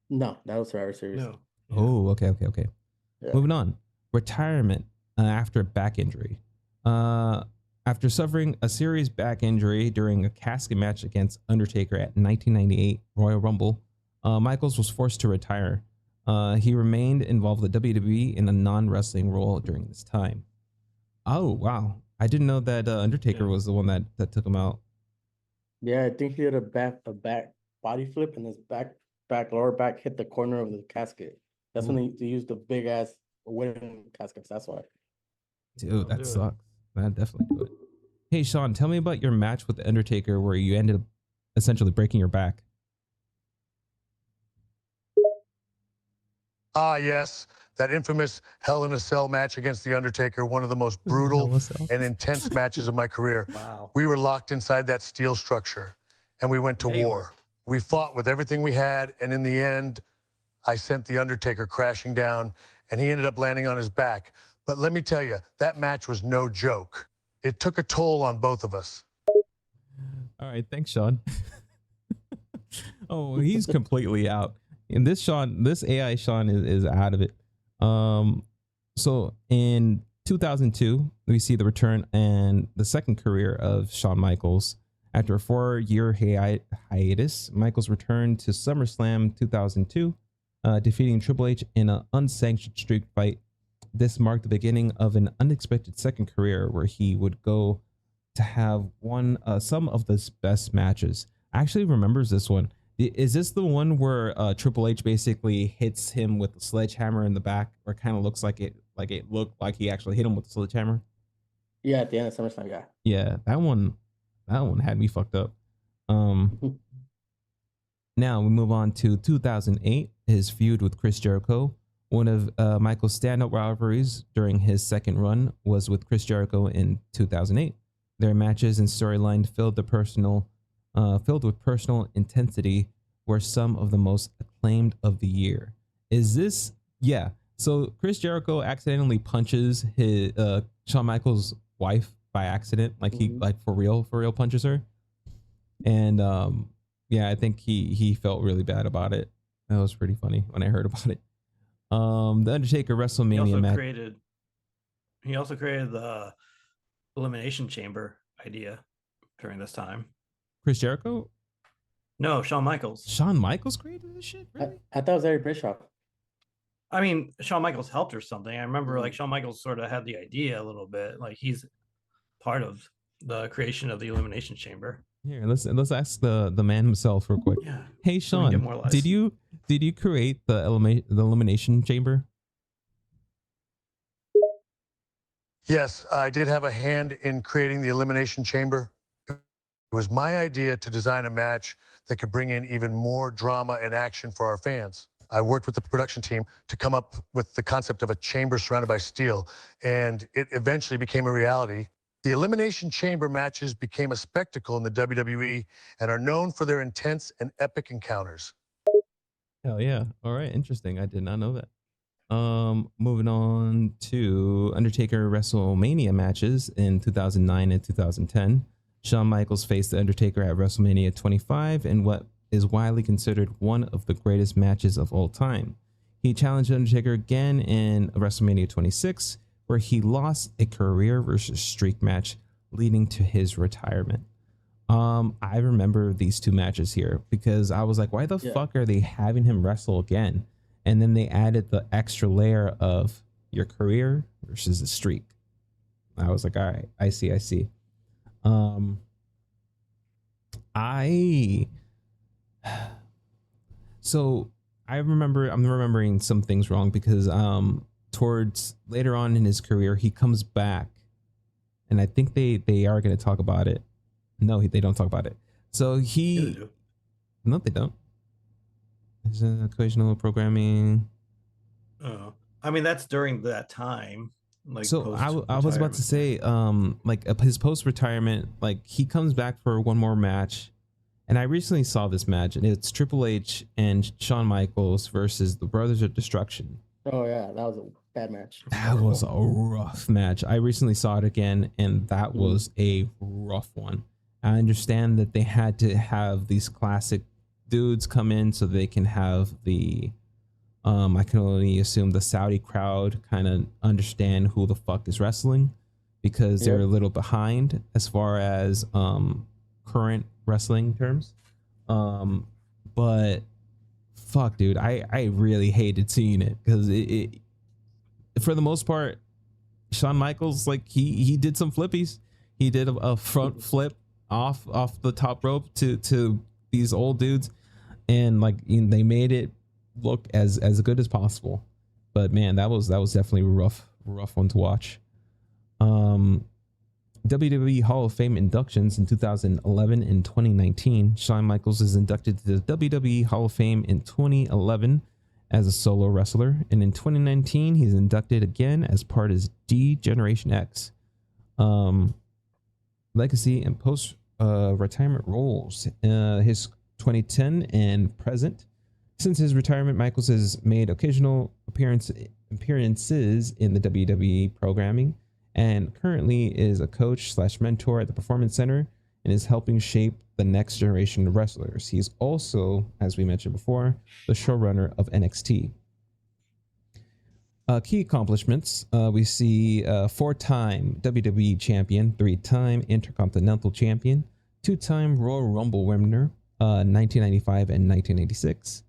No, that was Survivor Series. no. Oh, okay. Yeah. Moving on. Retirement after a back injury. After suffering a serious back injury during a casket match against Undertaker at 1998 Royal Rumble, Michaels was forced to retire. He remained involved with WWE in a non-wrestling role during this time. Oh, wow. I didn't know that Undertaker was the one that took him out. Yeah, I think he did a back body flip, and his lower back hit the corner of the casket. That's when they used the big ass wooden caskets. That's why. Dude, that sucks. That definitely do it. Hey, Shawn, tell me about your match with the Undertaker where you ended up essentially breaking your back. Ah, yes, that infamous Hell in a Cell match against The Undertaker, one of the most brutal and intense matches of my career. Wow. We were locked inside that steel structure, and we went to war. We fought with everything we had, and in the end, I sent The Undertaker crashing down, and he ended up landing on his back. But let me tell you, that match was no joke. It took a toll on both of us. All right, thanks, Shawn. Oh, he's completely out. And this AI Shawn is out of it. So in 2002, we see the return and the second career of Shawn Michaels. After a 4-year hiatus, Michaels returned to SummerSlam 2002, defeating Triple H in an unsanctioned streak fight. This marked the beginning of an unexpected second career where he would go to have some of the best matches. I actually remembers this one. Is this the one where Triple H basically hits him with a sledgehammer in the back, or kind of looks like it looked like he actually hit him with the sledgehammer? Yeah, at the end of SummerSlam, yeah. Yeah, that one had me fucked up. Now we move on to 2008, his feud with Chris Jericho. One of Michael's standout rivalries during his second run was with Chris Jericho in 2008. Their matches and storyline filled with personal intensity, were some of the most acclaimed of the year. Is this? Yeah. So Chris Jericho accidentally punches his Shawn Michaels' wife by accident, like he like for real punches her, and yeah, I think he felt really bad about it. That was pretty funny when I heard about it. The Undertaker WrestleMania match. He also created the Elimination Chamber idea during this time. Chris Jericho? No, Shawn Michaels. Shawn Michaels created this shit? Really? I thought it was Eric Bischoff. I mean, Shawn Michaels helped or something. I remember like Shawn Michaels sort of had the idea a little bit. Like he's part of the creation of the Elimination Chamber. Here, let's ask the man himself real quick. Yeah. Hey Shawn, did you create the Elimination Chamber? Yes, I did have a hand in creating the Elimination Chamber. It was my idea to design a match that could bring in even more drama and action for our fans. I worked with the production team to come up with the concept of a chamber surrounded by steel, and it eventually became a reality. The Elimination Chamber matches became a spectacle in the WWE and are known for their intense and epic encounters. Hell yeah. All right, interesting. I did not know that. Moving on to Undertaker WrestleMania matches in 2009 and 2010. Shawn Michaels faced The Undertaker at WrestleMania 25 in what is widely considered one of the greatest matches of all time. He challenged Undertaker again in WrestleMania 26, where he lost a career versus streak match, leading to his retirement. I remember these two matches here because I was like, why the fuck are they having him wrestle again? And then they added the extra layer of your career versus a streak. I was like, all right, I see. So I'm remembering some things wrong because towards later on in his career, he comes back, and I think they are going to talk about it. No, they don't talk about it. So no, they don't. Is occasional programming? Oh, I mean that's during that time. Like so, I was about to say, like his post retirement, like he comes back for one more match, and I recently saw this match, and it's Triple H and Shawn Michaels versus the Brothers of Destruction. Oh yeah, that was a bad match. That was a rough match. I recently saw it again, and that was a rough one. I understand that they had to have these classic dudes come in so they can have the I can only assume the Saudi crowd kind of understand who the fuck is wrestling, because they're a little behind as far as current wrestling terms. But fuck, dude, I really hated seeing it because it for the most part, Shawn Michaels, like he did some flippies. He did a front flip off the top rope to these old dudes, and like they made it look as good as possible. But man, that was definitely a rough one to watch. WWE Hall of Fame inductions in 2011 and 2019. Shawn Michaels is inducted to the WWE Hall of Fame in 2011 as a solo wrestler, and in 2019 he's inducted again as part of D Generation X. Legacy and post retirement roles. His 2010 and present. Since his retirement, Michaels has made occasional appearances in the WWE programming, and currently is a coach / mentor at the Performance Center and is helping shape the next generation of wrestlers. He's also, as we mentioned before, the showrunner of NXT. Key accomplishments, we see 4-time WWE champion, 3-time Intercontinental champion, 2-time Royal Rumble winner, 1995 and 1986,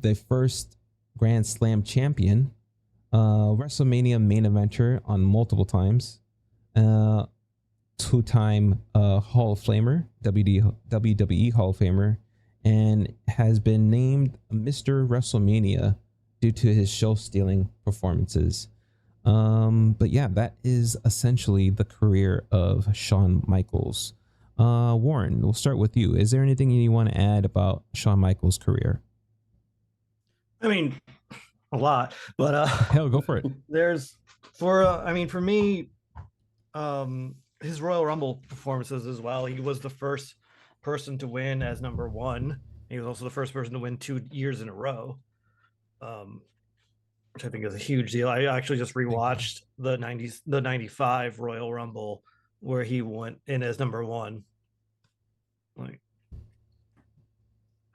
the first Grand Slam champion, WrestleMania main eventer on multiple times, 2-time Hall of Famer, WWE Hall of Famer, and has been named Mr. WrestleMania due to his show-stealing performances. But yeah, that is essentially the career of Shawn Michaels. Warren, we'll start with you. Is there anything you want to add about Shawn Michaels' career? I mean, a lot, but hell, go for it. For me, his Royal Rumble performances as well. He was the first person to win as number 1. He was also the first person to win 2 years in a row, which I think is a huge deal. I actually just rewatched the 95 Royal Rumble where he went in as number 1.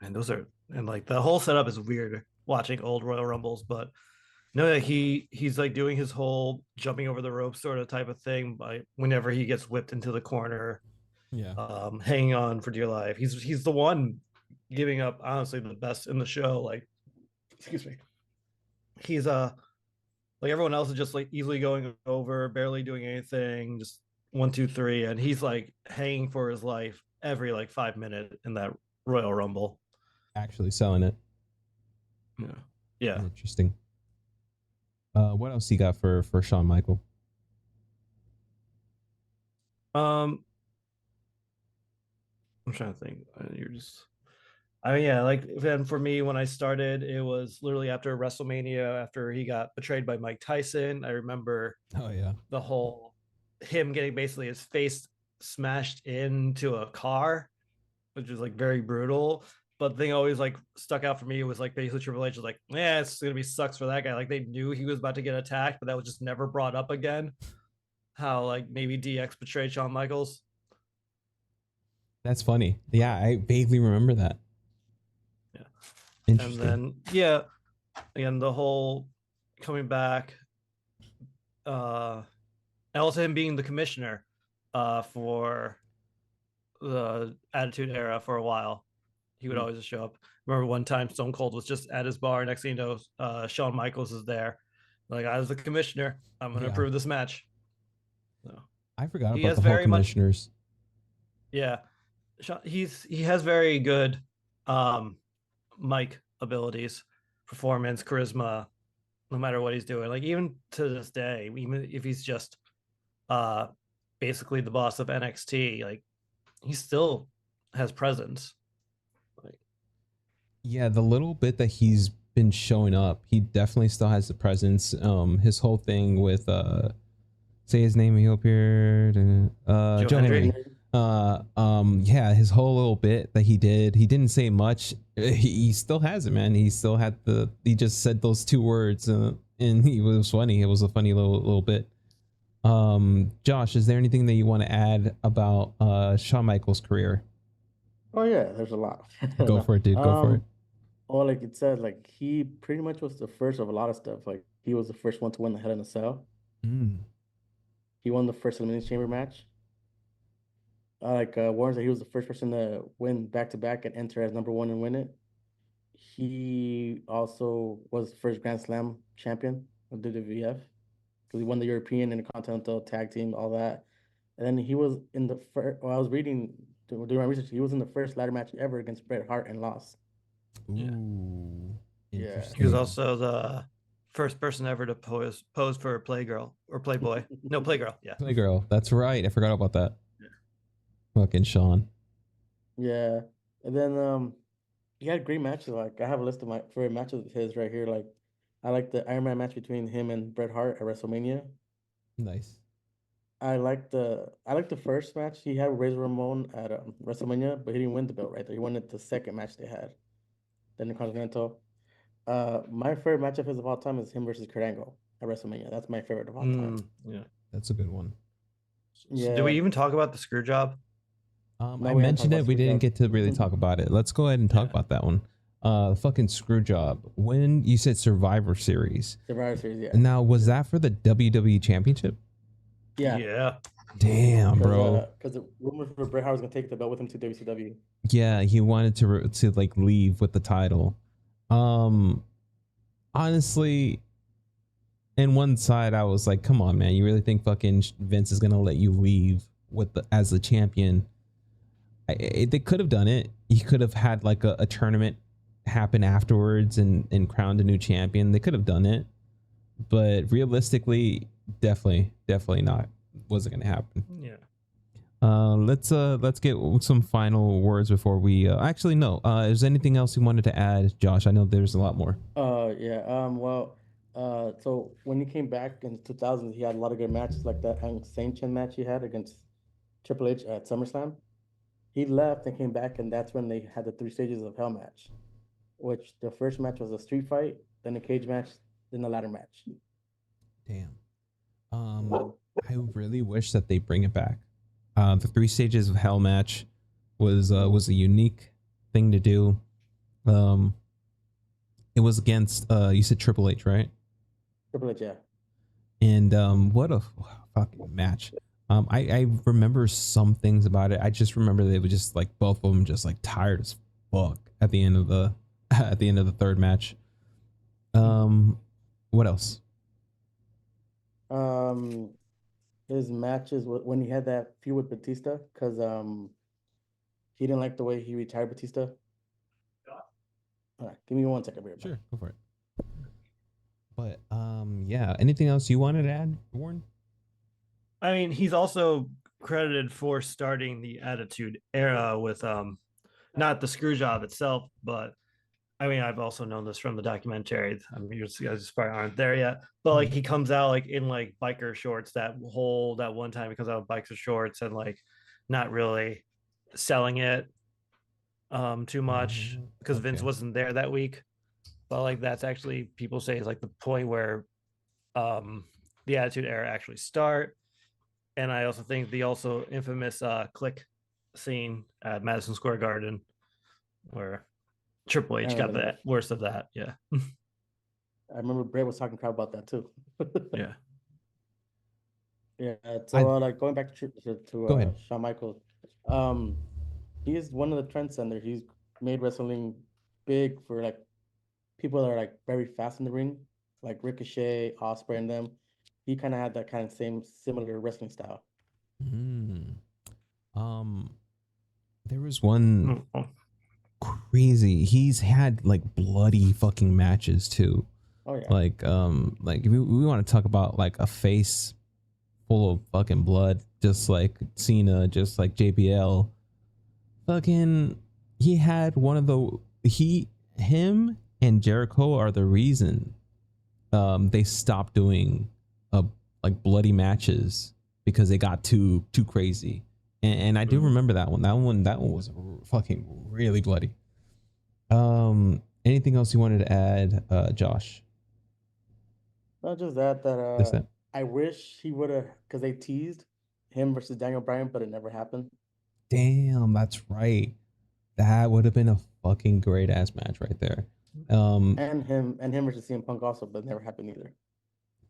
And the whole setup is weird watching old Royal Rumbles, but no, he's like doing his whole jumping over the rope sort of type of thing by whenever he gets whipped into the corner, hanging on for dear life. He's the one giving up, honestly, the best in the show. Like, excuse me, he's like everyone else is just like easily going over, barely doing anything, just 1, 2, 3, and he's like hanging for his life every like 5 minutes in that Royal Rumble, actually selling it. Yeah. Interesting. What else you got for Shawn Michael? I'm trying to think. Then for me, when I started, it was literally after WrestleMania, after he got betrayed by Mike Tyson. I remember the whole him getting basically his face smashed into a car, which was like very brutal. But the thing always like stuck out for me was like basically Triple H was like, yeah, it's gonna be sucks for that guy. Like they knew he was about to get attacked, but that was just never brought up again. How like maybe DX betrayed Shawn Michaels. That's funny. Yeah, I vaguely remember that. Yeah. Interesting. And then again, the whole coming back, and also him being the commissioner for the Attitude Era for a while. He would always just show up. Remember one time Stone Cold was just at his bar. Next thing you know, Shawn Michaels is there. Like, I was the commissioner. I'm going to approve this match. So, I forgot about the whole commissioners. He has very good mic abilities, performance, charisma, no matter what he's doing. Like, even to this day, even if he's just basically the boss of NXT, like, he still has presence. Yeah, the little bit that he's been showing up, he definitely still has the presence. His whole thing with say his name up here, Joe Henry. His whole little bit that he didn't say much. He still has it, man. He still had he just said those 2 words, and it was funny. It was a funny little bit. Josh, is there anything that you want to add about Shawn Michaels' career? Oh yeah, there's a lot. Go for it, dude. Go for it. Well, like it said, like he pretty much was the first of a lot of stuff. Like he was the first one to win the Hell in a Cell. He won the first Elimination Chamber match. Warren said, he was the first person to win back-to-back and enter as number 1 and win it. He also was the first Grand Slam champion of WWF because he won the European and the Continental Tag Team, all that. And then he was in the first. Well, I was doing my research. He was in the first ladder match ever against Bret Hart and lost. Ooh, yeah. He was also the first person ever to pose for a Playgirl or Playboy. No, Playgirl. Yeah. Playgirl. That's right. I forgot about that. Yeah. Fucking Shawn. Yeah. And then he had great matches. Like I have a list of my favorite matches of his right here. Like I like the Iron Man match between him and Bret Hart at WrestleMania. Nice. I like the first match he had with Razor Ramon at WrestleMania, but he didn't win the belt right there. He won it the second match they had, then the Continental. My favorite match of his of all time is him versus Kurt Angle at WrestleMania. That's my favorite of all time. Yeah, that's a good one. Yeah. So do we even talk about the screw job? I mentioned it. We didn't get to really talk about it. Let's go ahead and talk about that one. Fucking screw job. When you said Survivor Series. Survivor Series, yeah. Now, was that for the WWE Championship? Yeah. Yeah. Damn, bro. Because the rumors for Bret Hart was gonna take the belt with him to WCW. Yeah, he wanted to like leave with the title. Honestly, in one side, I was like, "Come on, man! You really think fucking Vince is gonna let you leave with as the champion?" They could have done it. He could have had like a tournament happen afterwards and crowned a new champion. They could have done it, but realistically, definitely not. Wasn't gonna happen. Yeah. Let's get some final words before we actually no. Is there anything else you wanted to add, Josh? I know there's a lot more. So when he came back in 2000s, he had a lot of good matches like that Saint match he had against Triple H at SummerSlam. He left and came back, and that's when they had the 3 stages of Hell match, which the first match was a street fight, then a cage match, then a ladder match. Damn. I really wish that they bring it back. The 3 stages of Hell match was a unique thing to do. It was against you said Triple H, right? Triple H, yeah. And what a fucking match. I remember some things about it. I just remember they were just like both of them just like tired as fuck at the end of the third match. What else? His matches when he had that feud with Batista, because he didn't like the way he retired Batista. All right, give me 1 second here. Sure, go for it. But yeah, anything else you wanted to add, Warren? I mean, he's also credited for starting the Attitude Era with not the screw job itself, but I mean, I've also known this from the documentary. I mean, you guys probably aren't there yet, but like he comes out like in like biker shorts that one time he comes out with biker shorts and like not really selling it too much because Vince wasn't there that week. But like that's actually people say is like the point where the Attitude Era actually start. And I also think the also infamous click scene at Madison Square Garden where Triple H got the worst of that. Yeah. I remember Bret was talking crap about that too. Yeah. Yeah. So like going back to Go ahead. Shawn Michaels, he is one of the trendsetters. He's made wrestling big for like people that are like very fast in the ring, like Ricochet, Ospreay, and them. He kind of had that kind of similar wrestling style. There was one crazy. He's had like bloody fucking matches too. Oh yeah. Like we want to talk about like a face full of fucking blood, just like Cena, just like JBL. Fucking, he had one of the him and Jericho are the reason they stopped doing like bloody matches because they got too crazy. And I do remember that one. That one was fucking really bloody. Anything else you wanted to add, Josh? Not just that. I wish he would have, because they teased him versus Daniel Bryan, but it never happened. Damn, that's right. That would have been a fucking great ass match right there. And him versus CM Punk also, but it never happened either.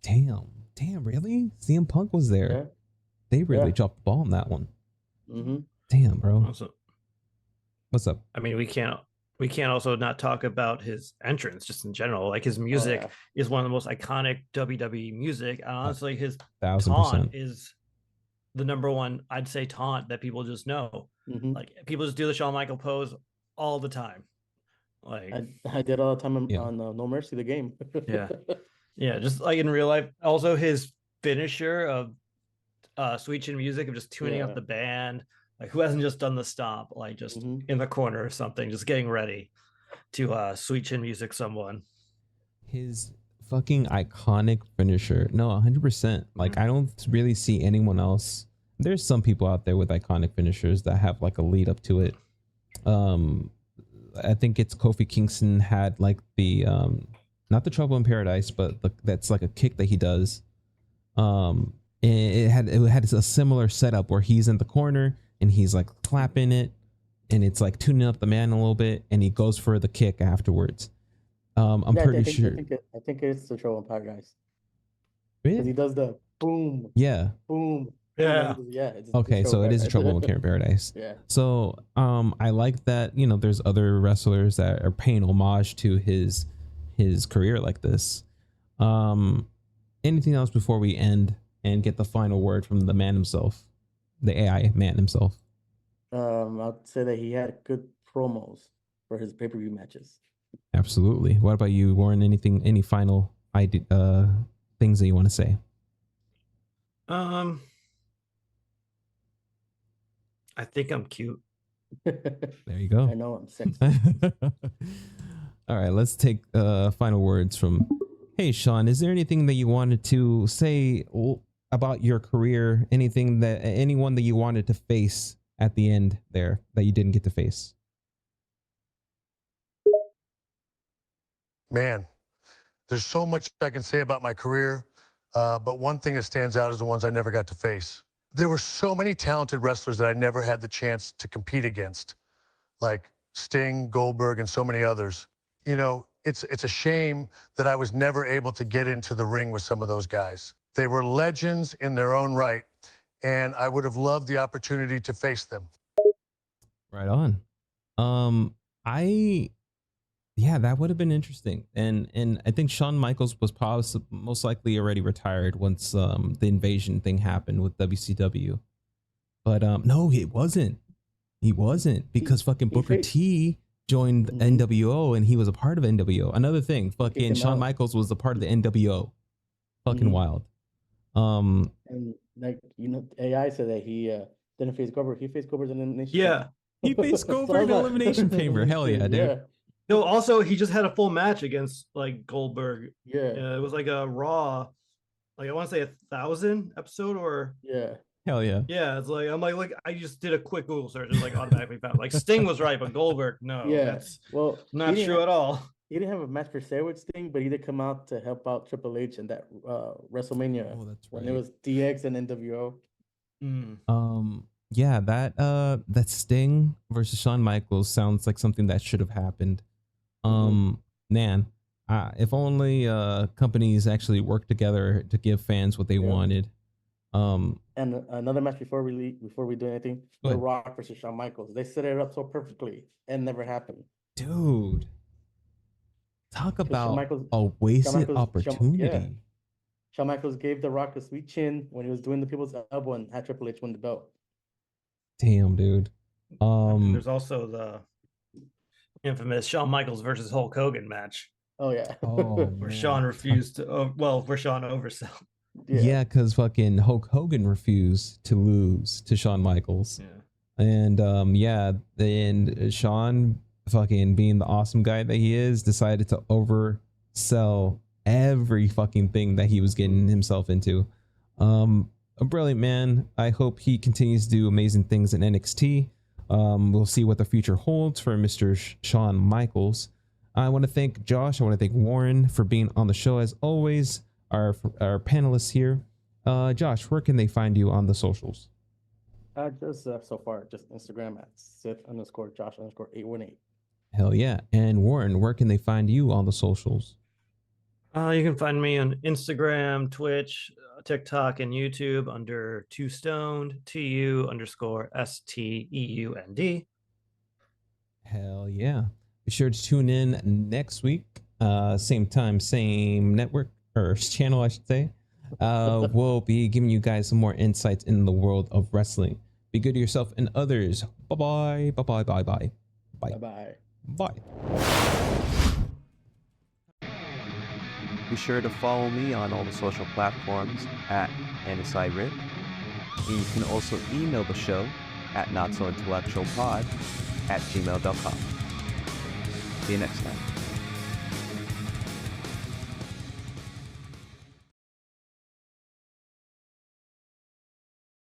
Damn, really? CM Punk was there. Yeah. They really dropped the ball on that one. Mm-hmm. Damn, bro. What's up? I mean, we can't also not talk about his entrance just in general. Like his music is one of the most iconic WWE music. And honestly, his 1000% taunt is the number one, I'd say, taunt that people just know. Mm-hmm. Like people just do the Shawn Michaels pose all the time. Like I did all the time on No Mercy, the game. Yeah. Yeah, just like in real life. Also, his finisher of Sweet Chin Music of just tuning up the band, like who hasn't just done the stomp, like just in the corner or something, just getting ready to Sweet Chin Music someone. His fucking iconic finisher. No, 100%. Like I don't really see anyone else. There's some people out there with iconic finishers that have like a lead up to it. I think it's Kofi Kingston had like the not the Trouble in Paradise, but that's like a kick that he does. It had a similar setup where he's in the corner and he's like clapping it, and it's like tuning up the man a little bit, and he goes for the kick afterwards. I'm pretty sure. I think it's the Trouble in Paradise. Really? Because he does the boom. Yeah. Boom. Yeah. Okay, so it is a Trouble in Paradise. Yeah. So I like that, you know, there's other wrestlers that are paying homage to his career like this. Anything else before we end and get the final word from the man himself, the AI man himself? I'd say that he had good promos for his pay-per-view matches. Absolutely. What about you, Warren? Any final things that you want to say? I think I'm cute. There you go. I know I'm sexy. All right, let's take final words from. Hey, Shawn, is there anything that you wanted to say about your career? Anyone that you wanted to face at the end there that you didn't get to face? Man, there's so much I can say about my career, but one thing that stands out is the ones I never got to face. There were so many talented wrestlers that I never had the chance to compete against, like Sting, Goldberg, and so many others. You know, it's a shame that I was never able to get into the ring with some of those guys. They were legends in their own right, and I would have loved the opportunity to face them. Right on. Yeah, that would have been interesting. And I think Shawn Michaels was probably most likely already retired once the invasion thing happened with WCW. But no, it wasn't. He wasn't, because fucking Booker T joined NWO and he was a part of NWO. Another thing, fucking Shawn Michaels was a part of the NWO. Fucking wild. And like, you know, AI said that he didn't face Goldberg. He faced Goldberg in the Elimination. Yeah. He faced Goldberg in the Elimination Chamber. Hell yeah, dude. Yeah. No, also he just had a full match against like Goldberg. Yeah. It was like a Raw, like I want to say 1,000 episode or Hell yeah. Yeah, it's like I'm like I just did a quick Google search and like automatically found like Sting was right, but Goldberg no. Yeah. That's not true at all. He didn't have a match per se with Sting, but he did come out to help out Triple H in that WrestleMania. Oh, that's right. When it was DX and NWO. Yeah, that Sting versus Shawn Michaels sounds like something that should have happened. Man, if only companies actually work together to give fans what they wanted. And another match before we do anything, The Rock versus Shawn Michaels. They set it up so perfectly and never happened. Dude, talk about a wasted opportunity. Shawn Michaels gave The Rock a sweet chin when he was doing the people's elbow and had Triple H win the belt. Damn, dude. There's also the infamous Shawn Michaels versus Hulk Hogan match. Oh yeah. Where Shawn refused to where Shawn oversell. Yeah, because fucking Hulk Hogan refused to lose to Shawn Michaels. Yeah. And then Shawn, fucking being the awesome guy that he is, decided to oversell every fucking thing that he was getting himself into. A brilliant man. I hope he continues to do amazing things in NXT. We'll see what the future holds for Mr. Shawn Michaels. I want to thank Josh. I want to thank Warren for being on the show as always. Our panelists here. Josh, where can they find you on the socials? Just so far, just Instagram at Sith_Josh_818. Hell yeah. And Warren, where can they find you on the socials? You can find me on Instagram, Twitch, TikTok, and YouTube under TwoStoned, TU_STEUND. Hell yeah. Be sure to tune in next week. Same time, same network, or channel, I should say. We'll be giving you guys some more insights in the world of wrestling. Be good to yourself and others. Bye-bye. Bye-bye. Bye-bye. Bye. Bye-bye. Bye. Be sure to follow me on all the social platforms at NSIRIP. And you can also email the show at notsointellectualpod@gmail.com. See you next time.